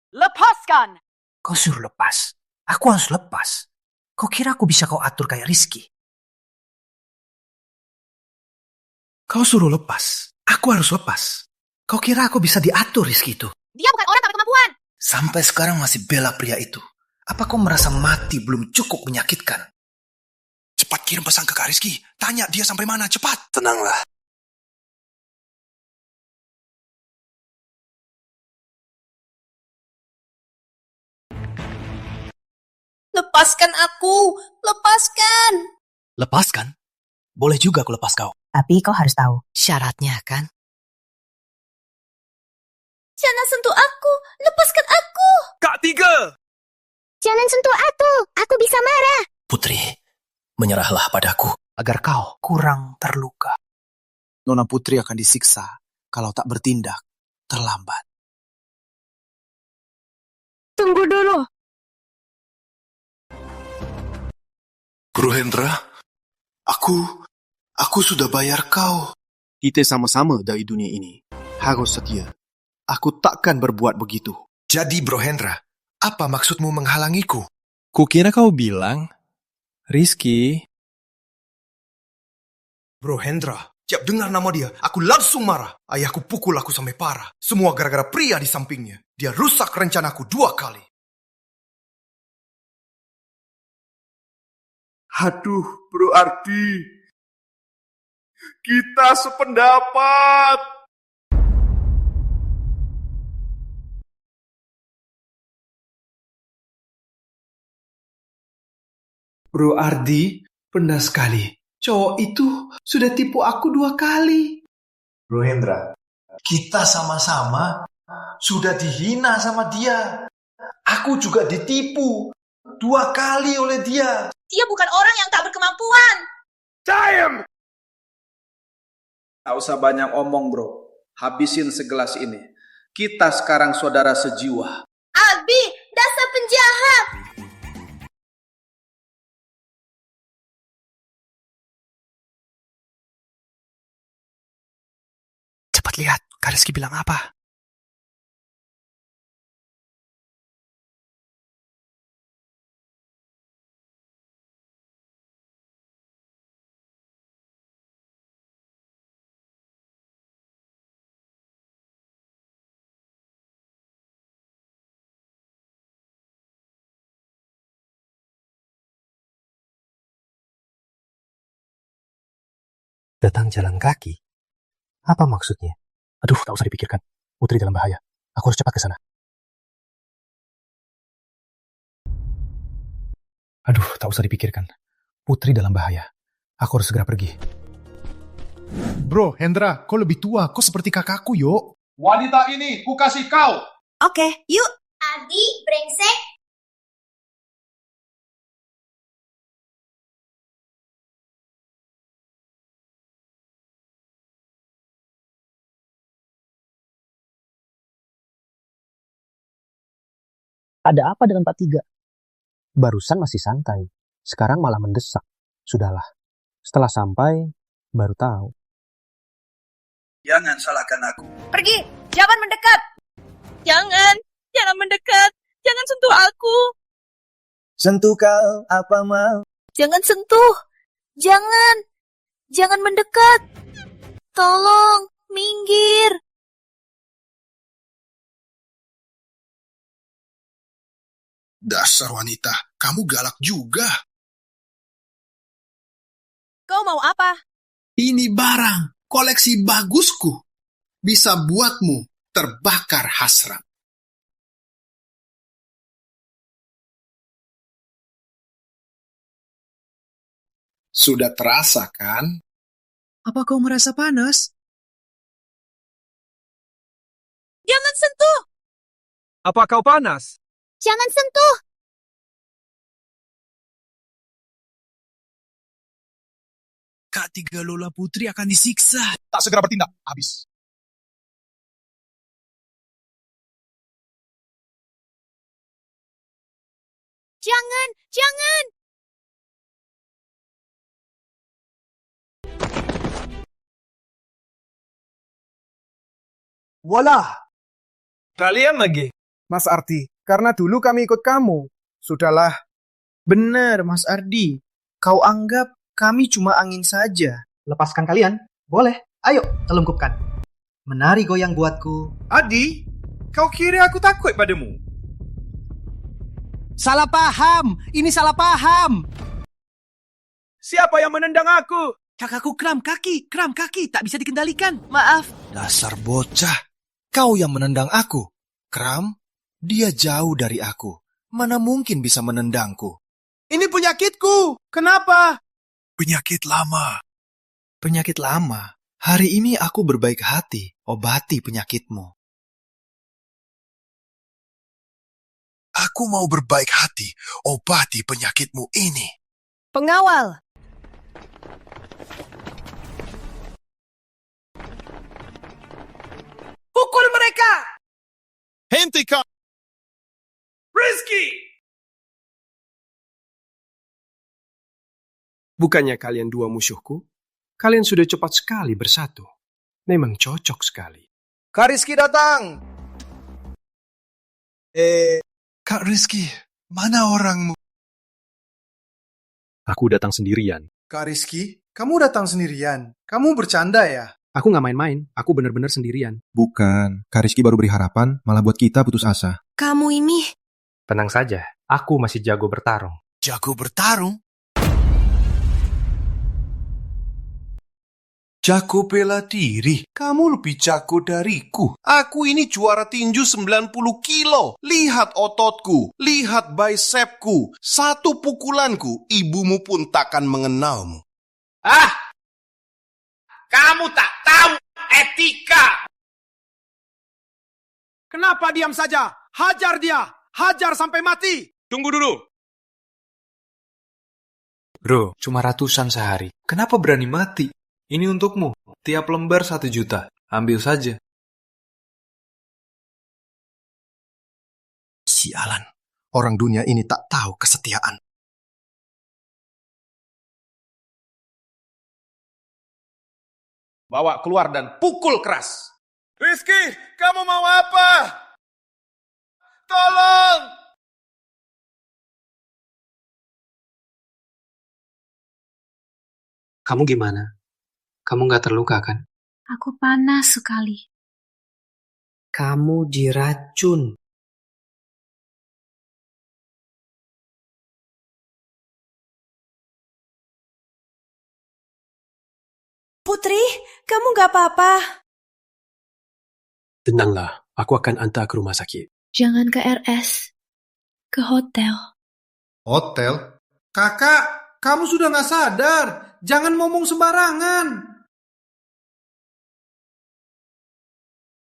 Lepaskan! Kau suruh lepas. Aku harus lepas. Kau kira aku bisa kau atur kayak Rizky? Kau suruh lepas. Aku harus lepas. Kau kira aku bisa diatur Rizky itu? Dia bukan orang tanpa kemampuan. Sampai sekarang masih bela pria itu. Apa kau merasa mati belum cukup menyakitkan? Cepat kirim pesan ke Kak Rizky. Tanya dia sampai mana, cepat. Tenanglah. Lepaskan aku! Lepaskan! Lepaskan? Boleh juga aku lepas kau. Tapi kau harus tahu. Syaratnya kan? Jangan sentuh aku! Lepaskan aku! Kak Tiga! Jangan sentuh aku! Aku bisa marah! Putri, menyerahlah padaku agar kau kurang terluka. Nona Putri akan disiksa kalau tak bertindak terlambat. Tunggu dulu! Bro Hendra, aku sudah bayar kau. Kita sama-sama dari dunia ini. Harus setia. Aku takkan berbuat begitu. Jadi Bro Hendra, apa maksudmu menghalangiku? Kukira kau bilang, Rizky. Bro Hendra, tiap dengar nama dia, aku langsung marah. Ayahku pukul aku sampai parah. Semua gara-gara pria di sampingnya. Dia rusak rencanaku 2 kali. Aduh, Bro Ardi. Kita sependapat. Bro Ardi, benar sekali. Cowok itu sudah tipu aku 2 kali. Bro Hendra, kita sama-sama sudah dihina sama dia. Aku juga ditipu 2 kali oleh dia. Dia bukan orang yang tak berkemampuan. Time! Tak usah banyak omong, bro. Habisin segelas ini. Kita sekarang saudara sejiwa. Abi, dasar penjahat! Cepat lihat, Kak Rizky bilang apa? Datang jalan kaki? Apa maksudnya? Aduh, tak usah dipikirkan. Putri dalam bahaya. Aku harus cepat ke sana. Aduh, tak usah dipikirkan. Putri dalam bahaya. Aku harus segera pergi. Bro, Hendra, kau lebih tua. Kau seperti kakakku, yo. Wanita ini ku kasih kau. Oke, yuk. Ardi, brengsek. Ada apa dengan Pak Tiga? Barusan masih santai. Sekarang malah mendesak. Sudahlah. Setelah sampai, baru tahu. Jangan salahkan aku. Pergi, jangan mendekat. Jangan mendekat. Jangan sentuh aku. Sentuh kau apa mau? Jangan sentuh. Jangan mendekat. Tolong, minggir. Dasar wanita, kamu galak juga. Kau mau apa? Ini barang, koleksi bagusku. Bisa buatmu terbakar hasrat. Sudah terasa kan? Apa kau merasa panas? Jangan sentuh. Apa kau panas? Jangan sentuh. Kak Tiga Lola Putri akan disiksa. Tak segera bertindak, habis. Jangan. Walah. Kalian lagi. Mas Ardi, karena dulu kami ikut kamu. Sudahlah. Benar, Mas Ardi. Kau anggap kami cuma angin saja. Lepaskan kalian? Boleh. Ayo, telungkupkan. Menari goyang buatku. Adi, kau kira aku takut padamu? Salah paham. Ini salah paham. Siapa yang menendang aku? Kakakku kram kaki. Tak bisa dikendalikan. Maaf. Dasar bocah. Kau yang menendang aku. Kram, dia jauh dari aku. Mana mungkin bisa menendangku? Ini penyakitku. Kenapa? Penyakit lama. Penyakit lama. Hari ini aku berbaik hati. Obati penyakitmu. Aku mau berbaik hati. Obati penyakitmu ini. Pengawal. Pukul mereka! Hentikan! Rizky! Bukannya kalian dua musuhku? Kalian sudah cepat sekali bersatu. Memang cocok sekali. Kak Rizky datang! Kak Rizky, mana orangmu? Aku datang sendirian. Kak Rizky, kamu datang sendirian. Kamu bercanda ya? Aku nggak main-main. Aku benar-benar sendirian. Bukan. Kak Rizky baru beri harapan, malah buat kita putus asa. Kamu ini... Tenang saja. Aku masih jago bertarung. Jago bertarung? Jago bela diri. Kamu lebih jago dariku. Aku ini juara tinju 90 kilo. Lihat ototku. Lihat bicepku. Satu pukulanku, ibumu pun takkan mengenalmu. Kamu tak tahu etika. Kenapa diam saja? Hajar dia! Hajar sampai mati! Tunggu dulu. Bro, cuma ratusan sehari. Kenapa berani mati? Ini untukmu. Tiap lembar 1 juta. Ambil saja. Sialan. Orang dunia ini tak tahu kesetiaan. Bawa keluar dan pukul keras. Rizky, kamu mau apa? Tolong! Kamu gimana? Kamu nggak terluka kan? Aku panas sekali. Kamu diracun. Putri, kamu gak apa-apa? Tenanglah, aku akan antar ke rumah sakit. Jangan ke RS. Ke hotel. Hotel? Kakak, kamu sudah nggak sadar. Jangan ngomong sembarangan.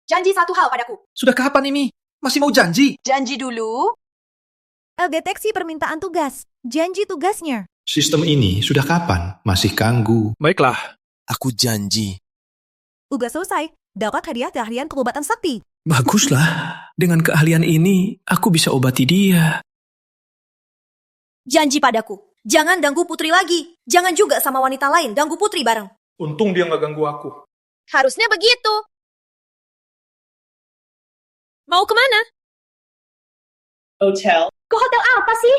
Janji satu hal padaku. Sudah kapan ini? Masih mau janji? Janji dulu. Deteksi permintaan tugas. Janji tugasnya. Sistem ini sudah kapan? Masih ganggu. Baiklah, aku janji. Tugas selesai. Dapat hadiah keahlian pengobatan sakti. Baguslah. Dengan keahlian ini, aku bisa obati dia. Janji padaku. Jangan ganggu Putri lagi. Jangan juga sama wanita lain ganggu Putri bareng. Untung dia nggak ganggu aku. Harusnya begitu. Mau kemana? Hotel. Ke hotel apa sih?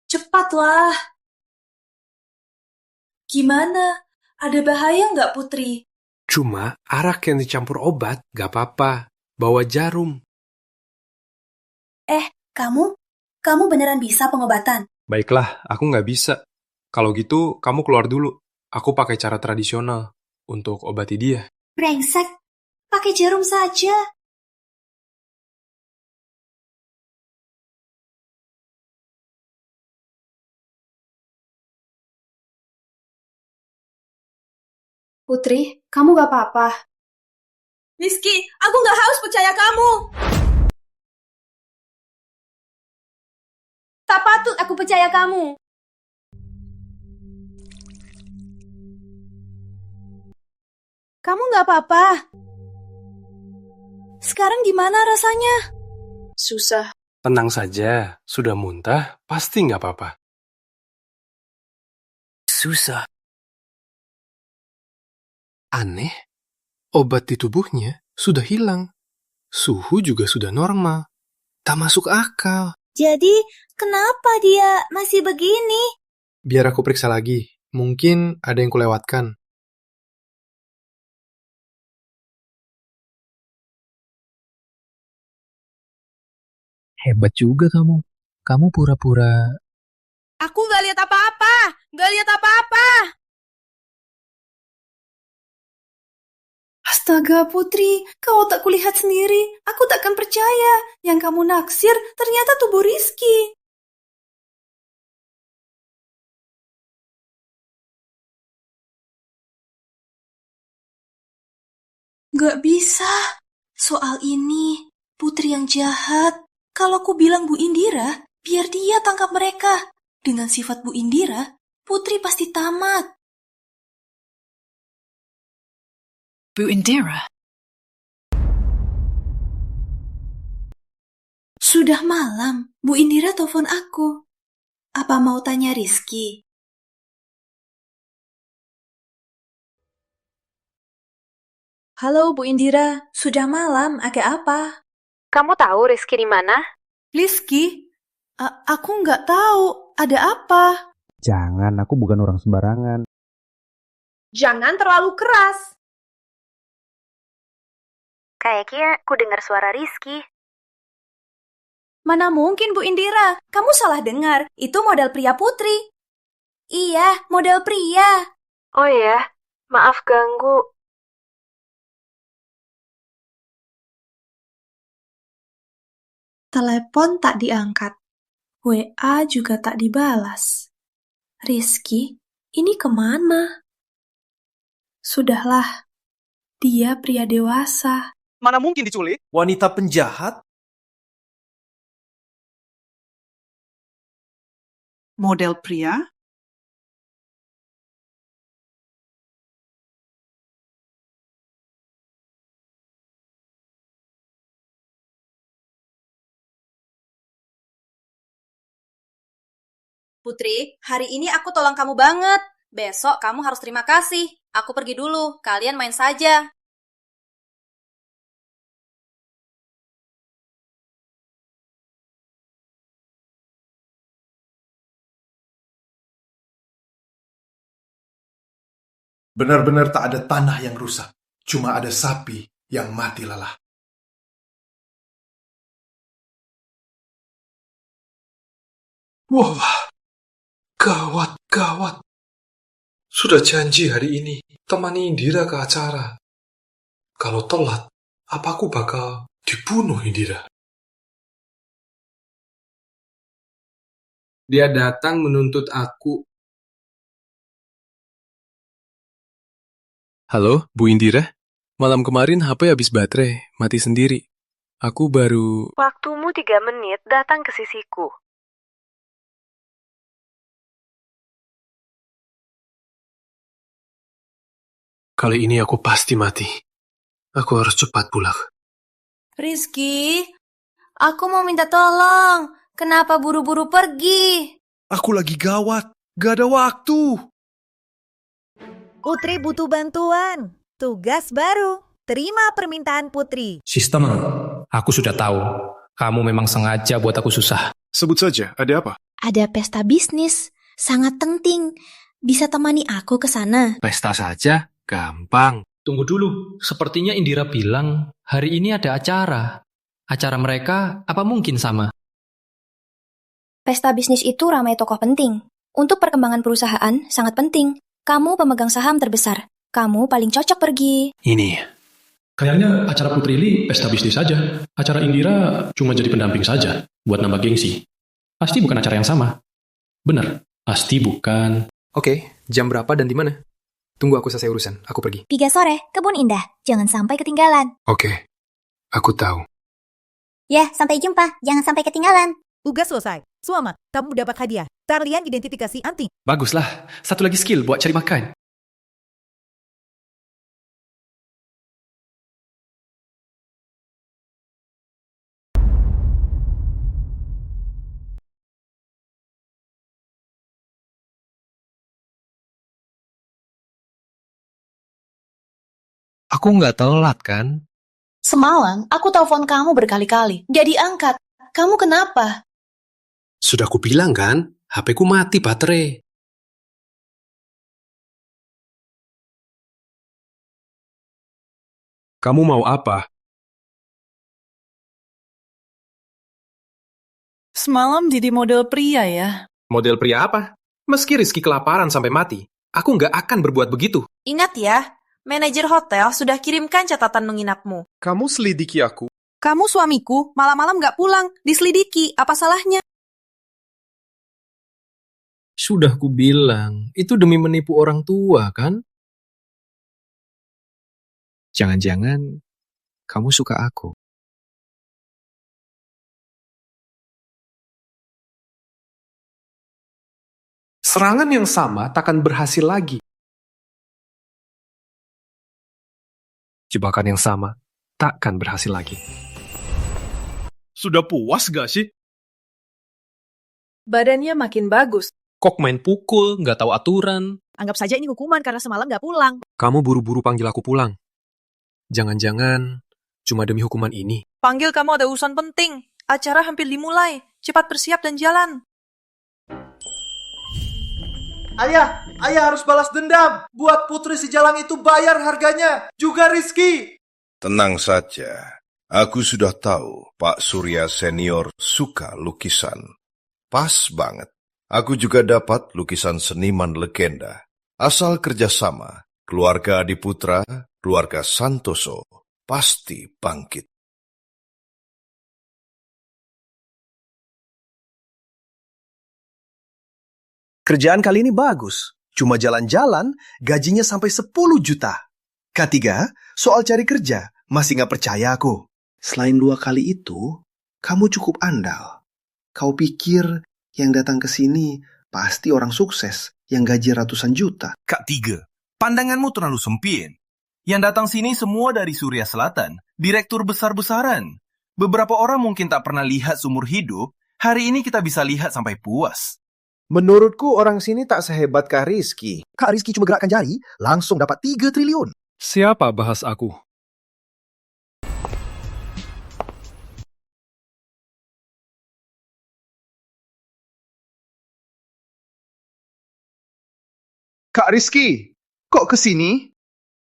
Cepatlah. Gimana? Ada bahaya nggak, Putri? Cuma arak yang dicampur obat, gak apa-apa. Bawa jarum. Kamu beneran bisa pengobatan? Baiklah, aku nggak bisa. Kalau gitu, kamu keluar dulu. Aku pakai cara tradisional untuk obati dia. Brengsek. Pakai jarum saja. Putri, kamu gak apa-apa. Rizky, aku gak harus percaya kamu. Tak patut aku percaya kamu. Kamu gak apa-apa? Sekarang gimana rasanya? Susah. Tenang saja, sudah muntah, pasti nggak apa-apa. Susah. Aneh, obat di tubuhnya sudah hilang. Suhu juga sudah normal. Tak masuk akal. Jadi, kenapa dia masih begini? Biar aku periksa lagi. Mungkin ada yang kulewatkan. Hebat juga kamu. Kamu pura-pura... Aku gak lihat apa-apa. Gak lihat apa-apa. Astaga, Putri, kau tak kulihat sendiri. Aku takkan percaya. Yang kamu naksir ternyata tubuh Rizky. Gak bisa. Soal ini, Putri yang jahat. Kalau aku bilang Bu Indira, biar dia tangkap mereka. Dengan sifat Bu Indira, Putri pasti tamat. Bu Indira. Sudah malam, Bu Indira telepon aku. Apa mau tanya Rizky? Halo Bu Indira, sudah malam, ada apa? Kamu tahu Rizky di mana? Rizky? Aku nggak tahu, ada apa? Jangan, aku bukan orang sembarangan. Jangan terlalu keras. Kayaknya aku dengar suara Rizky. Mana mungkin Bu Indira, kamu salah dengar, itu model pria Putri. Iya, model pria. Oh ya, maaf ganggu. Telepon tak diangkat. WA juga tak dibalas. Rizky, ini kemana? Sudahlah, dia pria dewasa. Mana mungkin diculik? Wanita penjahat? Model pria? Putri, hari ini aku tolong kamu banget. Besok kamu harus terima kasih. Aku pergi dulu, kalian main saja. Benar-benar tak ada tanah yang rusak. Cuma ada sapi yang mati lelah. Wah, gawat. Sudah janji hari ini temani Indira ke acara. Kalau telat, apa aku bakal dibunuh Indira? Dia datang menuntut aku. Halo, Bu Indira. Malam kemarin HP habis baterai, mati sendiri. Aku baru... Waktumu 3 menit datang ke sisiku. Kali ini aku pasti mati. Aku harus cepat pulang. Rizky, aku mau minta tolong. Kenapa buru-buru pergi? Aku lagi gawat. Gak ada waktu. Putri butuh bantuan. Tugas baru. Terima permintaan Putri. Sistem, aku sudah tahu. Kamu memang sengaja buat aku susah. Sebut saja, ada apa? Ada pesta bisnis. Sangat penting. Bisa temani aku ke sana? Pesta saja? Gampang. Tunggu dulu, sepertinya Indira bilang hari ini ada acara. Acara mereka apa mungkin sama? Pesta bisnis itu ramai tokoh penting. Untuk perkembangan perusahaan sangat penting. Kamu pemegang saham terbesar. Kamu paling cocok pergi. Ini. Kayaknya acara Putri Li pesta bisnis saja. Acara Indira cuma jadi pendamping saja, buat nambah gengsi. Pasti bukan acara yang sama. Benar, pasti bukan. Oke, jam berapa dan di mana? Tunggu aku selesai urusan, aku pergi. 3 sore, Kebun Indah. Jangan sampai ketinggalan. Oke, aku tahu. Ya, sampai jumpa. Jangan sampai ketinggalan. Tugas selesai. Selamat, kamu dapat hadiah. Talian identifikasi anting. Baguslah, satu lagi skill buat cari makan. Aku nggak telat kan? Semalam, aku telepon kamu berkali-kali. Gak diangkat. Kamu kenapa? Sudah aku bilang kan, HP-ku mati baterai. Kamu mau apa? Semalam jadi model pria ya? Model pria apa? Meski Rizky kelaparan sampai mati, aku nggak akan berbuat begitu. Ingat ya, manajer hotel sudah kirimkan catatan menginapmu. Kamu selidiki aku. Kamu suamiku, malam-malam gak pulang. Diselidiki, apa salahnya? Sudah ku bilang, itu demi menipu orang tua kan? Jangan-jangan kamu suka aku. Serangan yang sama takkan berhasil lagi. Jebakan yang sama takkan berhasil lagi. Sudah puas gak sih? Badannya makin bagus. Kok main pukul, nggak tahu aturan. Anggap saja ini hukuman karena semalam gak pulang. Kamu buru-buru panggil aku pulang. Jangan-jangan cuma demi hukuman ini. Panggil kamu ada urusan penting. Acara hampir dimulai. Cepat bersiap dan jalan. Ayah harus balas dendam. Buat Putri si Jalang itu bayar harganya. Juga Rizky. Tenang saja. Aku sudah tahu Pak Surya Senior suka lukisan. Pas banget. Aku juga dapat lukisan seniman legenda. Asal kerjasama, keluarga Adiputra, keluarga Santoso, pasti bangkit. Kerjaan kali ini bagus. Cuma jalan-jalan, gajinya sampai 10 juta. Ketiga, soal cari kerja, masih nggak percaya aku. Selain 2 kali itu, kamu cukup andal. Kau pikir yang datang ke sini pasti orang sukses yang gaji ratusan juta. Kak Tiga, pandanganmu terlalu sempit. Yang datang sini semua dari Surya Selatan, direktur besar-besaran. Beberapa orang mungkin tak pernah lihat seumur hidup, hari ini kita bisa lihat sampai puas. Menurutku orang sini tak sehebat Kak Rizky. Kak Rizky cuma gerakkan jari, langsung dapat 3 triliun. Siapa bahas aku? Kak Rizky, kok kesini?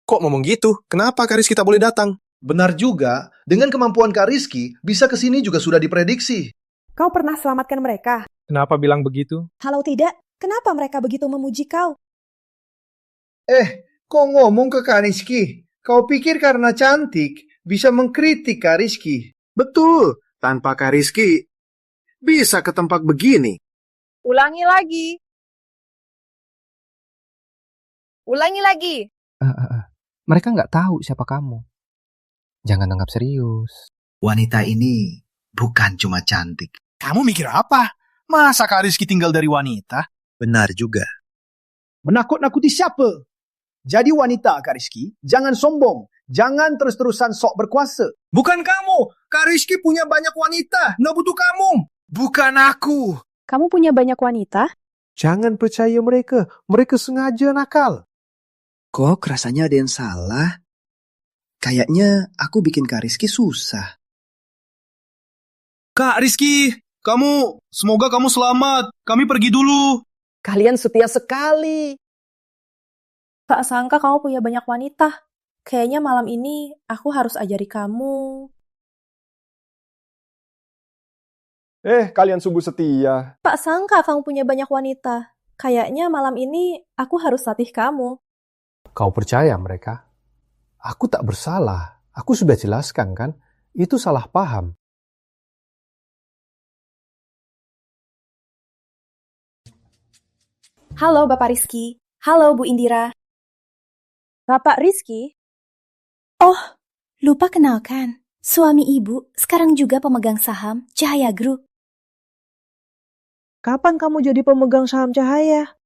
Kok ngomong gitu? Kenapa Kak Rizky tak boleh datang? Benar juga, dengan kemampuan Kak Rizky, bisa kesini juga sudah diprediksi. Kau pernah selamatkan mereka? Kenapa bilang begitu? Kalau tidak, kenapa mereka begitu memuji kau? Kok ngomong ke Kak Rizky? Kau pikir karena cantik bisa mengkritik Kak Rizky? Betul, tanpa Kak Rizky, bisa ke tempat begini. Ulangi lagi. Ulangi lagi. Mereka nggak tahu siapa kamu. Jangan anggap serius. Wanita ini bukan cuma cantik. Kamu mikir apa? Masa Kak Rizky tinggal dari wanita? Benar juga. Menakut-nakuti siapa? Jadi wanita, Kak Rizky. Jangan sombong. Jangan terus-terusan sok berkuasa. Bukan kamu. Kak Rizky punya banyak wanita. Nggak butuh kamu. Bukan aku. Kamu punya banyak wanita? Jangan percaya mereka. Mereka sengaja nakal. Kok rasanya ada yang salah? Kayaknya aku bikin Kak Rizky susah. Kak Rizky, semoga kamu selamat. Kami pergi dulu. Kalian setia sekali. Tak sangka kamu punya banyak wanita. Kayaknya malam ini aku harus ajari kamu. Kalian sungguh setia. Tak sangka kamu punya banyak wanita. Kayaknya malam ini aku harus latih kamu. Kau percaya mereka? Aku tak bersalah. Aku sudah jelaskan kan? Itu salah paham. Halo Bapak Rizky. Halo Bu Indira. Bapak Rizky? Oh, lupa kenalkan. Suami ibu sekarang juga pemegang saham Cahaya Group. Kapan kamu jadi pemegang saham Cahaya?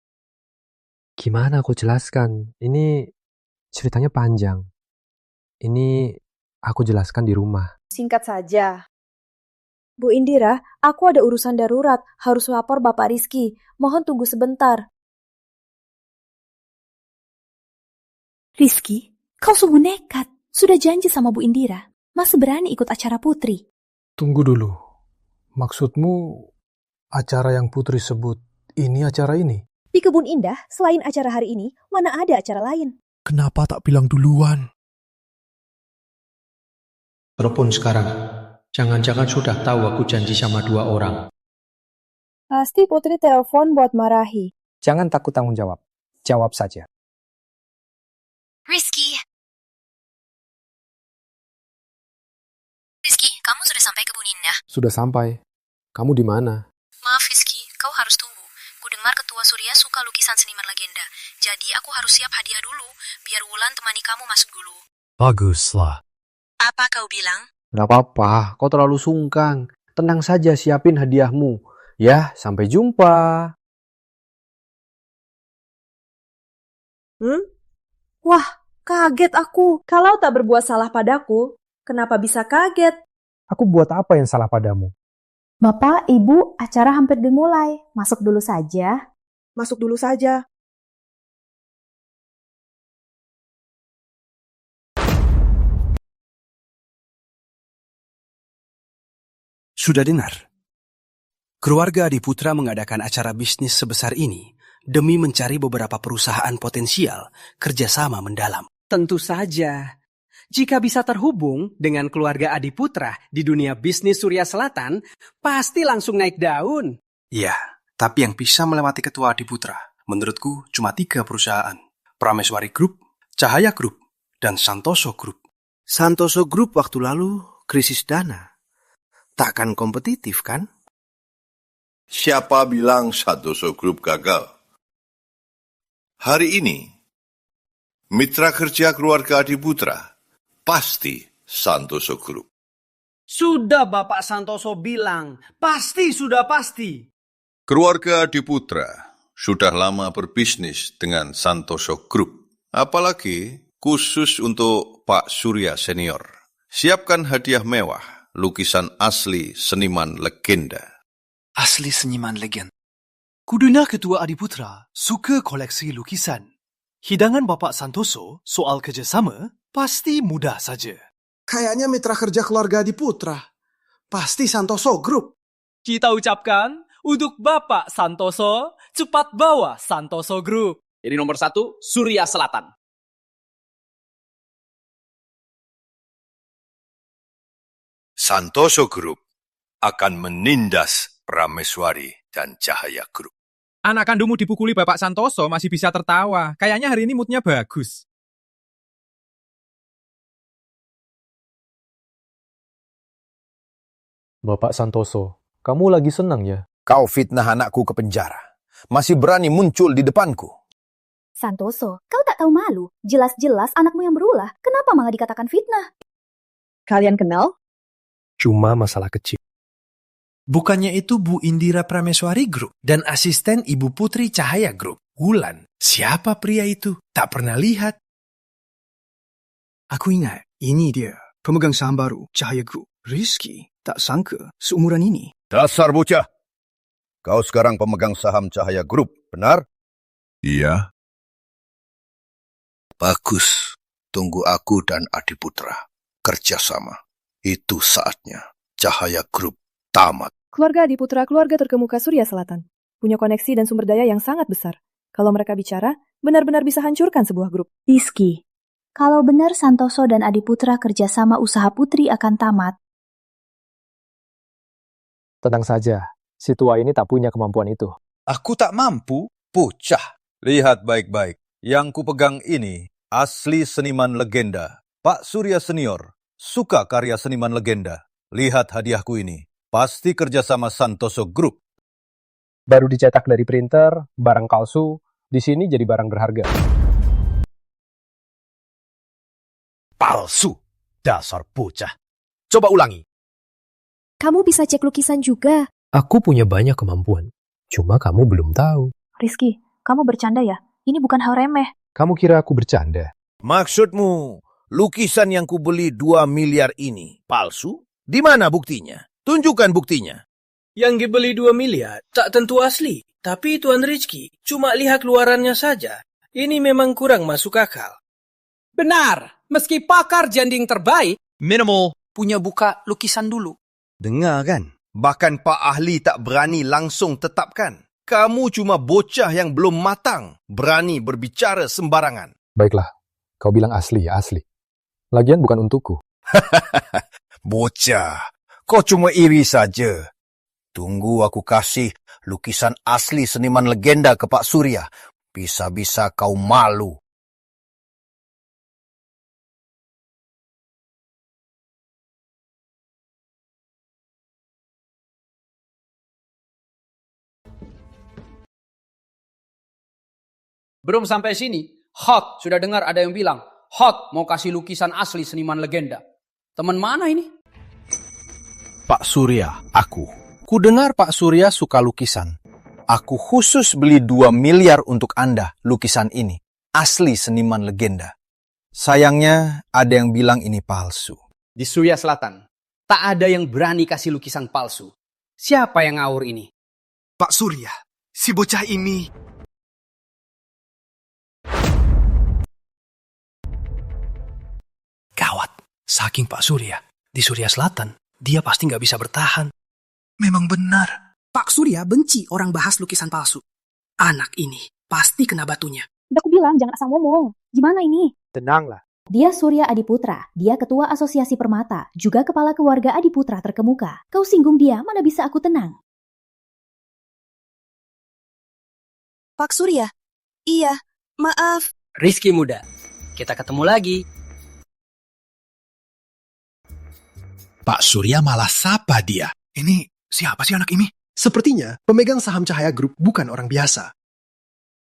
Gimana aku jelaskan? Ini ceritanya panjang. Ini aku jelaskan di rumah. Singkat saja. Bu Indira, aku ada urusan darurat. Harus lapor Bapak Rizky. Mohon tunggu sebentar. Rizky, kau sungguh nekat. Sudah janji sama Bu Indira. Masih berani ikut acara Putri. Tunggu dulu. Maksudmu acara yang Putri sebut, ini acara ini? Di Kebun Indah, selain acara hari ini, mana ada acara lain? Kenapa tak bilang duluan? Telepon sekarang. Jangan-jangan sudah tahu aku janji sama 2 orang. Pasti Putri telepon buat marahi. Jangan takut tanggung jawab. Jawab saja. Rizky, kamu sudah sampai Kebun Indah? Sudah sampai. Kamu di mana? Maaf Rizky, kau harus tunggu. Kudengar Ketua Surya suka lukisan seniman legenda. Jadi aku harus siap hadiah dulu, biar Wulan temani kamu masuk dulu. Baguslah. Apa kau bilang? Gak apa-apa, kau terlalu sungkan. Tenang saja siapin hadiahmu. Ya, sampai jumpa. Wah, kaget aku. Kalau tak berbuat salah padaku, kenapa bisa kaget? Aku buat apa yang salah padamu? Bapak, Ibu, acara hampir dimulai. Masuk dulu saja. Masuk dulu saja. Sudah dengar? Keluarga Adiputra mengadakan acara bisnis sebesar ini demi mencari beberapa perusahaan potensial kerjasama mendalam. Tentu saja. Jika bisa terhubung dengan keluarga Adiputra di dunia bisnis Surya Selatan, pasti langsung naik daun. Ya, tapi yang bisa melewati ketua Adiputra, menurutku cuma 3 perusahaan. Prameswari Group, Cahaya Group, dan Santoso Group. Santoso Group waktu lalu krisis dana. Takkan kompetitif kan? Siapa bilang Santoso Group gagal? Hari ini, mitra kerja keluarga Adiputra pasti Santoso Group. Sudah Bapak Santoso bilang, sudah pasti. Keluarga Adiputra sudah lama berbisnis dengan Santoso Group. Apalagi khusus untuk Pak Surya Senior. Siapkan hadiah mewah. Lukisan asli seniman legenda. Asli seniman legenda. Kudengar Ketua Adiputra suka koleksi lukisan. Hidangan Bapak Santoso soal kerjasama pasti mudah saja. Kayaknya mitra kerja keluarga Adiputra. Pasti Santoso Group. Kita ucapkan untuk Bapak Santoso, cepat bawa Santoso Group. Jadi nomor 1, Surya Selatan. Santoso Group akan menindas Prameswari dan Cahaya Group. Anak kandungmu dipukuli Bapak Santoso masih bisa tertawa. Kayaknya hari ini moodnya bagus. Bapak Santoso, kamu lagi senang ya? Kau fitnah anakku ke penjara. Masih berani muncul di depanku. Santoso, kau tak tahu malu. Jelas-jelas anakmu yang berulah. Kenapa malah dikatakan fitnah? Kalian kenal? Cuma masalah kecil. Bukannya itu Bu Indira Prameswari Group dan asisten Ibu Putri Cahaya Group, Wulan. Siapa pria itu? Tak pernah lihat. Aku ingat, ini dia, pemegang saham baru, Cahaya Group. Rizky, tak sangka seumuran ini. Dasar bocah. Kau sekarang pemegang saham Cahaya Group, benar? Iya. Bagus. Tunggu aku dan Adiputra. Kerjasama. Itu saatnya. Cahaya Group tamat. Keluarga Adiputra keluarga terkemuka Surya Selatan. Punya koneksi dan sumber daya yang sangat besar. Kalau mereka bicara, benar-benar bisa hancurkan sebuah grup. Rizky, kalau benar Santoso dan Adiputra kerjasama usaha Putri akan tamat. Tenang saja, si tua ini tak punya kemampuan itu. Aku tak mampu, bocah. Lihat baik-baik. Yang kupegang ini asli seniman legenda. Pak Surya Senior suka karya seniman legenda. Lihat hadiahku ini. Pasti kerjasama Santoso Group. Baru dicetak dari printer, barang palsu, di sini jadi barang berharga. Palsu. Dasar bocah. Coba ulangi. Kamu bisa cek lukisan juga. Aku punya banyak kemampuan, cuma kamu belum tahu. Rizky, kamu bercanda ya? Ini bukan hal remeh. Kamu kira aku bercanda? Maksudmu, lukisan yang kubeli 2 miliar ini palsu? Di mana buktinya? Tunjukkan buktinya. Yang dibeli 2 miliar tak tentu asli. Tapi Tuan Rizky cuma lihat luarannya saja. Ini memang kurang masuk akal. Benar, meski pakar janding terbaik, minimal punya buka lukisan dulu. Dengar kan? Bahkan Pak Ahli tak berani langsung tetapkan. Kamu cuma bocah yang belum matang. Berani berbicara sembarangan. Baiklah, kau bilang asli ya asli. Lagian bukan untukku. Bocah, kau cuma iri saja. Tunggu aku kasih lukisan asli seniman legenda ke Pak Surya. Bisa-bisa kau malu. Belum sampai sini, Hot sudah dengar ada yang bilang, Hot mau kasih lukisan asli seniman legenda. Teman mana ini? Pak Surya, aku. Ku dengar Pak Surya suka lukisan. Aku khusus beli 2 miliar untuk Anda lukisan ini. Asli seniman legenda. Sayangnya ada yang bilang ini palsu. Di Surya Selatan, tak ada yang berani kasih lukisan palsu. Siapa yang ngawur ini? Pak Surya, si bocah ini... Gawat, saking Pak Surya, di Surya Selatan, dia pasti nggak bisa bertahan. Memang benar. Pak Surya benci orang bahas lukisan palsu. Anak ini pasti kena batunya. Udah aku bilang jangan asal ngomong. Gimana ini? Tenanglah. Dia Surya Adiputra. Dia ketua asosiasi permata. Juga kepala keluarga Adiputra terkemuka. Kau singgung dia, mana bisa aku tenang? Pak Surya, iya, maaf. Rizky muda, kita ketemu lagi. Pak Surya malah sapa dia. Ini siapa sih anak ini? Sepertinya pemegang saham Cahaya Group bukan orang biasa.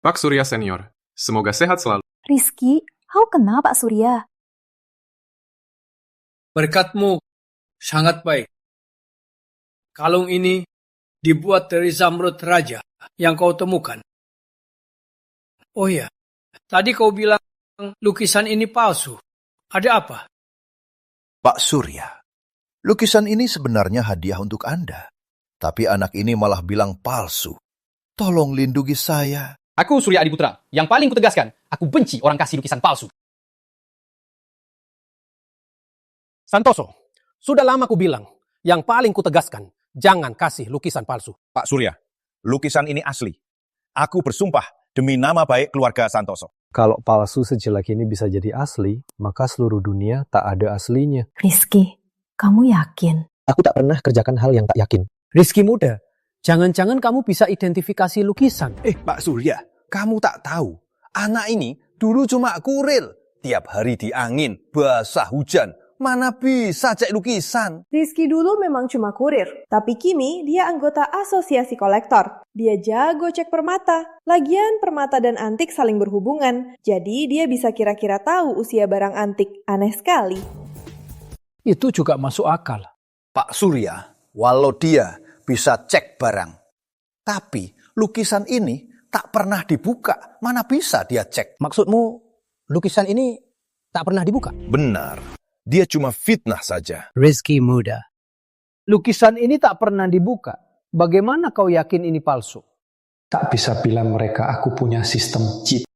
Pak Surya Senior, semoga sehat selalu. Rizky, kau kenal Pak Surya? Berkatmu sangat baik. Kalung ini dibuat dari zamrud raja yang kau temukan. Oh ya, tadi kau bilang lukisan ini palsu. Ada apa? Pak Surya, lukisan ini sebenarnya hadiah untuk Anda. Tapi anak ini malah bilang palsu. Tolong lindungi saya. Aku Surya Adiputra, yang paling kutegaskan, aku benci orang kasih lukisan palsu. Santoso, sudah lama ku bilang, yang paling kutegaskan, jangan kasih lukisan palsu. Pak Surya, lukisan ini asli. Aku bersumpah demi nama baik keluarga Santoso. Kalau palsu sejelek ini bisa jadi asli, maka seluruh dunia tak ada aslinya. Rizky, Kamu yakin? Aku tak pernah kerjakan hal yang tak yakin. Rizky muda, jangan-jangan kamu bisa identifikasi lukisan. Pak Surya, kamu tak tahu. Anak ini dulu cuma kurir. Tiap hari di angin, basah hujan. Mana bisa cek lukisan? Rizky dulu memang cuma kurir, tapi kini dia anggota asosiasi kolektor. Dia jago cek permata. Lagian permata dan antik saling berhubungan, jadi dia bisa kira-kira tahu usia barang antik. Aneh sekali. Itu juga masuk akal. Pak Surya, walau dia bisa cek barang, tapi lukisan ini tak pernah dibuka. Mana bisa dia cek? Maksudmu, lukisan ini tak pernah dibuka? Benar. Dia cuma fitnah saja. Rizky muda, lukisan ini tak pernah dibuka. Bagaimana kau yakin ini palsu? Tak bisa bilang mereka aku punya sistem cheat.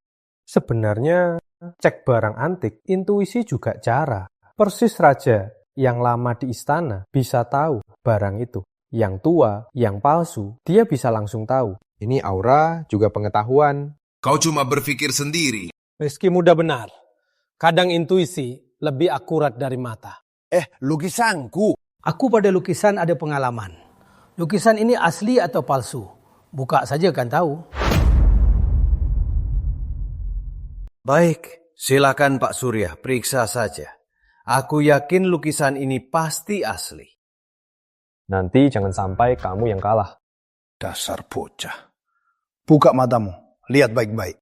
Sebenarnya, cek barang antik, intuisi juga cara. Persis raja yang lama di istana bisa tahu barang itu. Yang tua, yang palsu, dia bisa langsung tahu. Ini aura juga pengetahuan. Kau cuma berpikir sendiri. Rizky muda benar. Kadang intuisi lebih akurat dari mata. Lukisanku. Aku pada lukisan ada pengalaman. Lukisan ini asli atau palsu? Buka saja kan tahu. Baik, silakan Pak Surya, periksa saja. Aku yakin lukisan ini pasti asli. Nanti jangan sampai kamu yang kalah. Dasar bocah. Buka matamu, lihat baik-baik.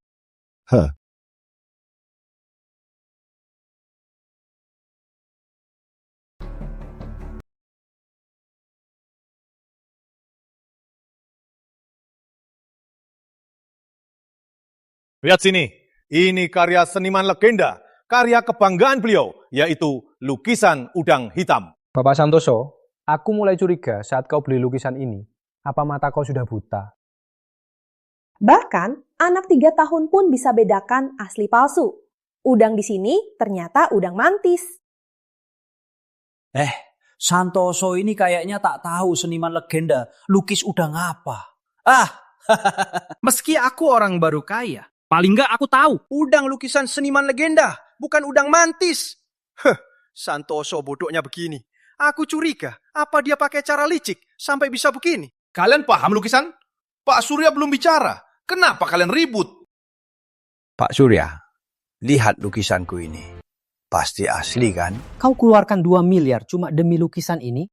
Lihat sini, ini karya seniman legenda, karya kebanggaan beliau, yaitu lukisan udang hitam. Bapak Santoso, aku mulai curiga saat kau beli lukisan ini. Apa mata kau sudah buta? Bahkan, anak 3 tahun pun bisa bedakan asli palsu. Udang di sini ternyata udang mantis. Santoso ini kayaknya tak tahu seniman legenda lukis udang apa. Meski aku orang baru kaya, paling nggak aku tahu udang lukisan seniman legenda, bukan udang mantis. Santoso bodohnya begini. Aku curiga, apa dia pakai cara licik sampai bisa begini? Kalian paham lukisan? Pak Surya belum bicara. Kenapa kalian ribut? Pak Surya, lihat lukisanku ini. Pasti asli kan? Kau keluarkan 2 miliar cuma demi lukisan ini?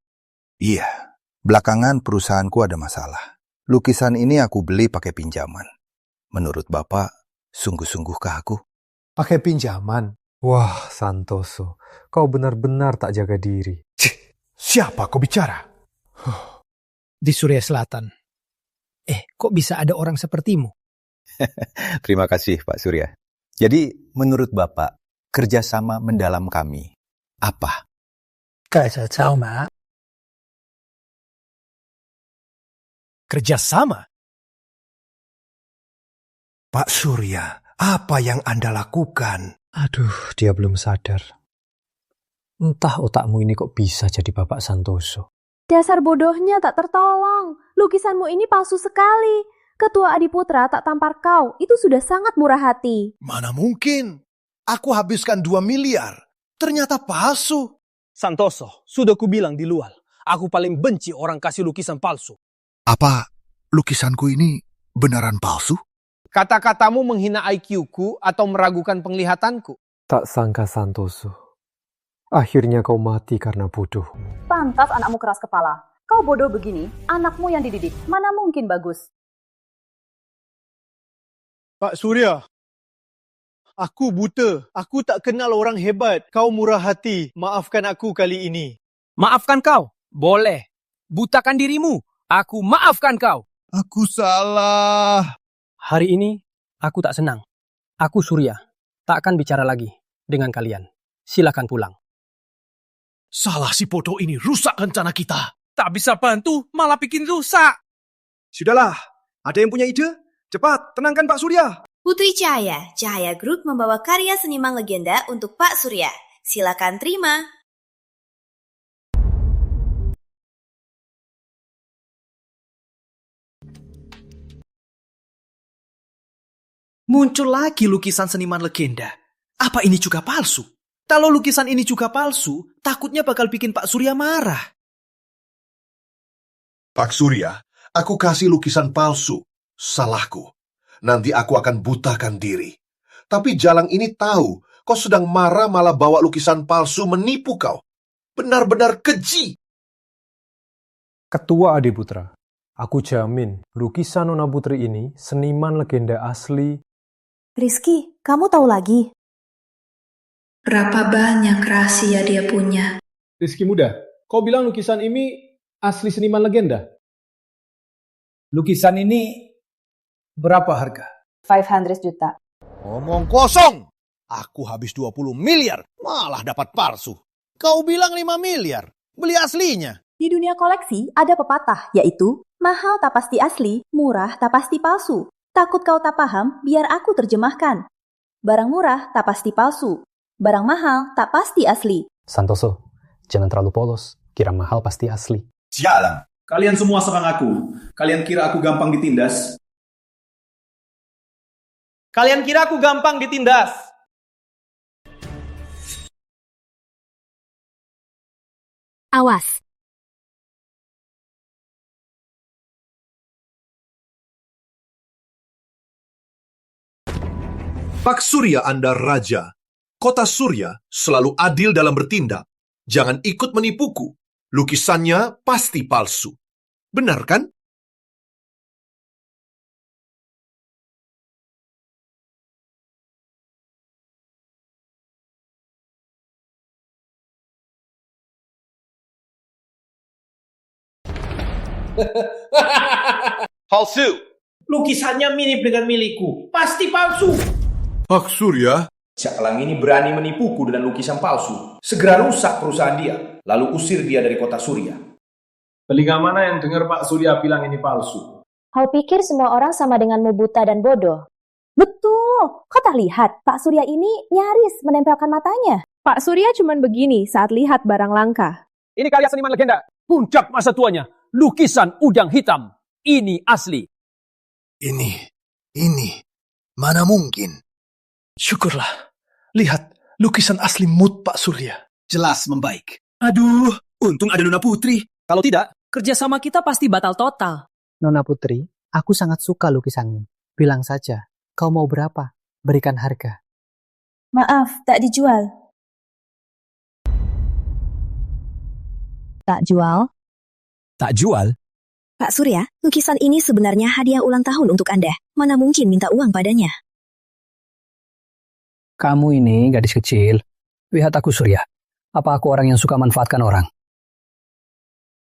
Iya, belakangan perusahaanku ada masalah. Lukisan ini aku beli pakai pinjaman. Menurut Bapak, sungguh-sungguhkah aku? Pakai pinjaman? Wah, Santoso, kau benar-benar tak jaga diri. Siapa kau bicara? Di Surya Selatan. Kok bisa ada orang sepertimu? Terima kasih Pak Surya. Jadi menurut Bapak, kerjasama mendalam kami apa? Kerjasama? Pak Surya, apa yang Anda lakukan? Aduh, dia belum sadar. Entah otakmu ini kok bisa jadi Bapak Santoso. Dasar bodohnya tak tertolong. Lukisanmu ini palsu sekali. Ketua Adiputra tak tampar kau. Itu sudah sangat murah hati. Mana mungkin? Aku habiskan 2 miliar. Ternyata palsu. Santoso, sudah kubilang di luar. Aku paling benci orang kasih lukisan palsu. Apa lukisanku ini beneran palsu? Kata-katamu menghina IQ-ku atau meragukan penglihatanku. Tak sangka Santoso. Akhirnya kau mati karena bodoh. Pantas anakmu keras kepala. Kau bodoh begini, anakmu yang dididik. Mana mungkin bagus? Pak Surya, aku buta. Aku tak kenal orang hebat. Kau murah hati. Maafkan aku kali ini. Maafkan kau? Boleh. Butakan dirimu. Aku maafkan kau. Aku salah. Hari ini, aku tak senang. Aku Surya. Tak akan bicara lagi dengan kalian. Silakan pulang. Salah si bodoh ini rusak rencana kita. Tak bisa bantu, malah bikin rusak. Sudahlah, ada yang punya ide? Cepat, tenangkan Pak Surya. Putri Cahaya, Cahaya Group membawa karya seniman legenda untuk Pak Surya. Silakan terima. Muncul lagi lukisan seniman legenda. Apa ini juga palsu? Kalau lukisan ini juga palsu, takutnya bakal bikin Pak Surya marah. Pak Surya, aku kasih lukisan palsu. Salahku. Nanti aku akan butakan diri. Tapi Jalang ini tahu kau sedang marah malah bawa lukisan palsu menipu kau. Benar-benar keji. Ketua Adiputra, aku jamin lukisan Nona Putri ini seniman legenda asli. Rizky, kamu tahu lagi? Berapa banyak rahasia dia punya? Rizky muda, kau bilang lukisan ini asli seniman legenda? Lukisan ini berapa harga? 500 juta. Ngomong kosong. Aku habis 20 miliar, malah dapat palsu. Kau bilang 5 miliar, beli aslinya. Di dunia koleksi ada pepatah, yaitu mahal tak pasti asli, murah tak pasti palsu. Takut kau tak paham, biar aku terjemahkan. Barang murah tak pasti palsu. Barang mahal tak pasti asli. Santoso, jangan terlalu polos. Kira mahal pasti asli. Sialan, kalian semua serang aku. Kalian kira aku gampang ditindas? Kalian kira aku gampang ditindas? Awas. Pak Surya Anda raja. Kota Surya selalu adil dalam bertindak. Jangan ikut menipuku. Lukisannya pasti palsu. Benar kan? Palsu. Lukisannya mirip dengan milikku. Pasti palsu. Pak Surya, Jalang ini berani menipuku dengan lukisan palsu. Segera rusak perusahaan dia, lalu usir dia dari kota Surya. Telinga mana yang dengar Pak Surya bilang ini palsu? Kau pikir semua orang sama denganmu buta dan bodoh? Betul, kau tak lihat Pak Surya ini nyaris menempelkan matanya. Pak Surya cuman begini saat lihat barang langka. Ini karya seniman legenda. Puncak masa tuanya. Lukisan udang hitam. Ini asli. Ini. Mana mungkin? Syukurlah. Lihat, lukisan asli mood Pak Surya. Jelas membaik. Aduh, untung ada Nona Putri. Kalau tidak, kerjasama kita pasti batal total. Nona Putri, aku sangat suka lukisanmu. Bilang saja, kau mau berapa? Berikan harga. Maaf, tak dijual. Tak jual? Tak jual? Pak Surya, lukisan ini sebenarnya hadiah ulang tahun untuk Anda. Mana mungkin minta uang padanya? Kamu ini gadis kecil. Lihat aku Surya. Apa aku orang yang suka manfaatkan orang?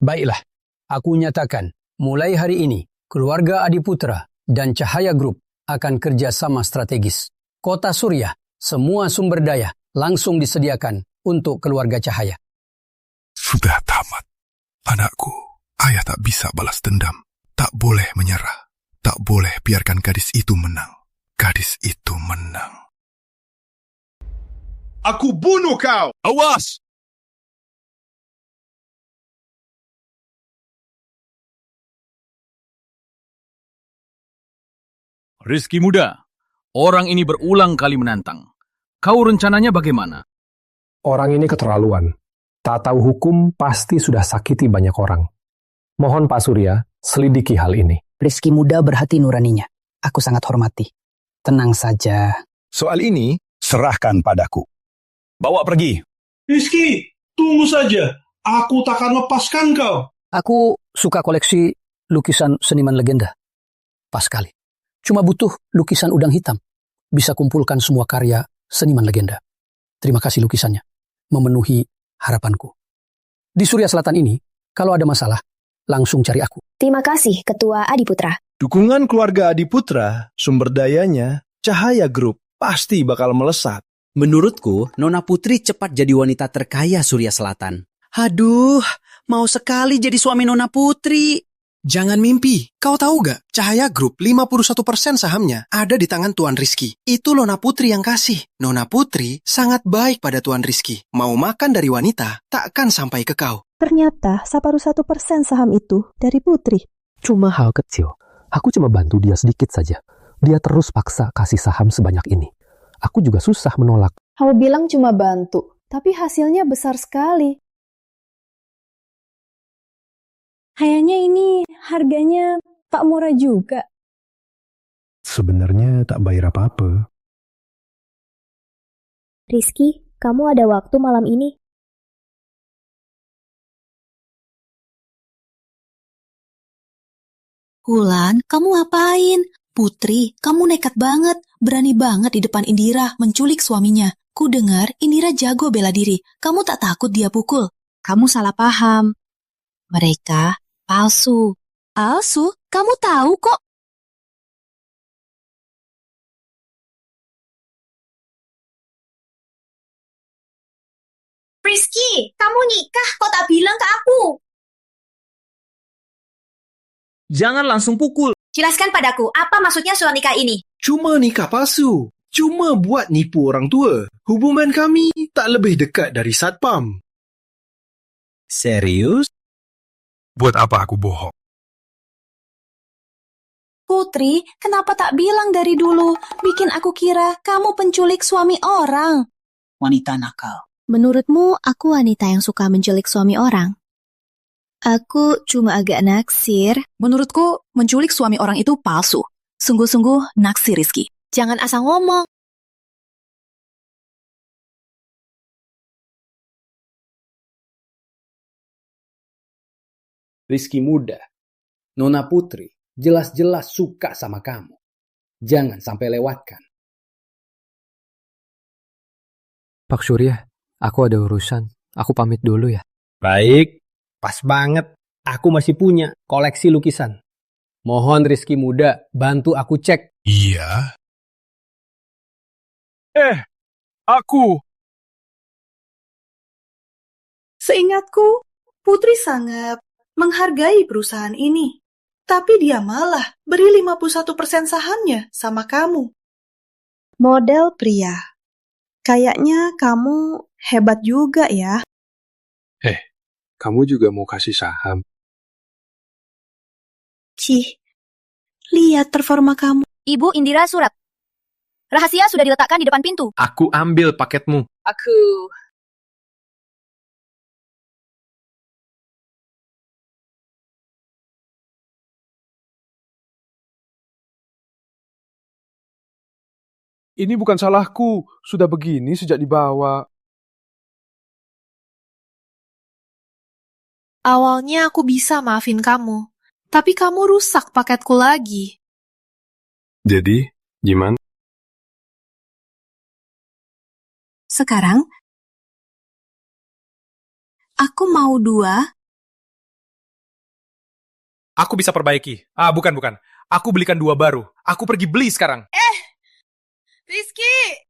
Baiklah, aku nyatakan, mulai hari ini, keluarga Adiputra dan Cahaya Group akan kerjasama strategis. Kota Surya, semua sumber daya langsung disediakan untuk keluarga Cahaya. Sudah tamat. Anakku, ayah tak bisa balas dendam. Tak boleh menyerah. Tak boleh biarkan gadis itu menang. Gadis itu menang. Aku bunuh kau! Awas! Rizky muda, orang ini berulang kali menantang. Kau rencananya bagaimana? Orang ini keterlaluan. Tak tahu hukum pasti sudah sakiti banyak orang. Mohon Pak Surya, selidiki hal ini. Rizky muda berhati nuraninya. Aku sangat hormati. Tenang saja. Soal ini, serahkan padaku. Bawa pergi. Rizky, tunggu saja. Aku takkan lepaskan kau. Aku suka koleksi lukisan seniman legenda. Pas sekali. Cuma butuh lukisan udang hitam. Bisa kumpulkan semua karya seniman legenda. Terima kasih lukisannya. Memenuhi harapanku. Di Surya Selatan ini, kalau ada masalah, langsung cari aku. Terima kasih, Ketua Adiputra. Dukungan keluarga Adiputra, sumber dayanya, Cahaya Group, pasti bakal melesat. Menurutku, Nona Putri cepat jadi wanita terkaya Surya Selatan. Aduh, mau sekali jadi suami Nona Putri. Jangan mimpi, kau tahu gak? Cahaya Group 51% sahamnya ada di tangan Tuan Rizky. Itu Nona Putri yang kasih. Nona Putri sangat baik pada Tuan Rizky. Mau makan dari wanita, takkan sampai ke kau. Ternyata separuh 1% saham itu dari Putri. Cuma hal kecil. Aku cuma bantu dia sedikit saja. Dia terus paksa kasih saham sebanyak ini. Aku juga susah menolak. Kamu bilang cuma bantu, tapi hasilnya besar sekali. Kayaknya ini harganya tak murah juga. Sebenarnya tak bayar apa-apa. Rizky, kamu ada waktu malam ini? Wulan, kamu ngapain? Putri, kamu nekat banget, berani banget di depan Indira menculik suaminya. Ku dengar Indira jago bela diri. Kamu tak takut dia pukul? Kamu salah paham. Mereka palsu. Palsu? Kamu tahu kok. Rizky, kamu nikah kok tak bilang ke aku? Jangan langsung pukul. Jelaskan padaku, apa maksudnya surat nikah ini? Cuma nikah palsu. Cuma buat nipu orang tua. Hubungan kami tak lebih dekat dari satpam. Serius? Buat apa aku bohong? Putri, kenapa tak bilang dari dulu? Bikin aku kira kamu penculik suami orang. Wanita nakal. Menurutmu, aku wanita yang suka menculik suami orang? Aku cuma agak naksir. Menurutku, menculik suami orang itu palsu. Sungguh-sungguh naksir, Rizky. Jangan asal ngomong. Rizky muda, Nona Putri jelas-jelas suka sama kamu. Jangan sampai lewatkan. Pak Surya, aku ada urusan. Aku pamit dulu ya. Baik, pas banget. Aku masih punya koleksi lukisan. Mohon Rizky muda, bantu aku cek. Iya. Aku. Seingatku, Putri sangat menghargai perusahaan ini. Tapi dia malah beri 51% sahamnya sama kamu. Model pria. Kayaknya kamu hebat juga ya. Kamu juga mau kasih saham? Cih, lihat performa kamu. Ibu Indira surat. Rahasia sudah diletakkan di depan pintu. Aku ambil paketmu. Aku. Ini bukan salahku. Sudah begini sejak dibawa. Awalnya aku bisa maafin kamu, tapi kamu rusak paketku lagi. Jadi, gimana? Sekarang, aku mau 2. Aku bisa perbaiki. Bukan. Aku belikan 2 baru. Aku pergi beli sekarang. Rizky!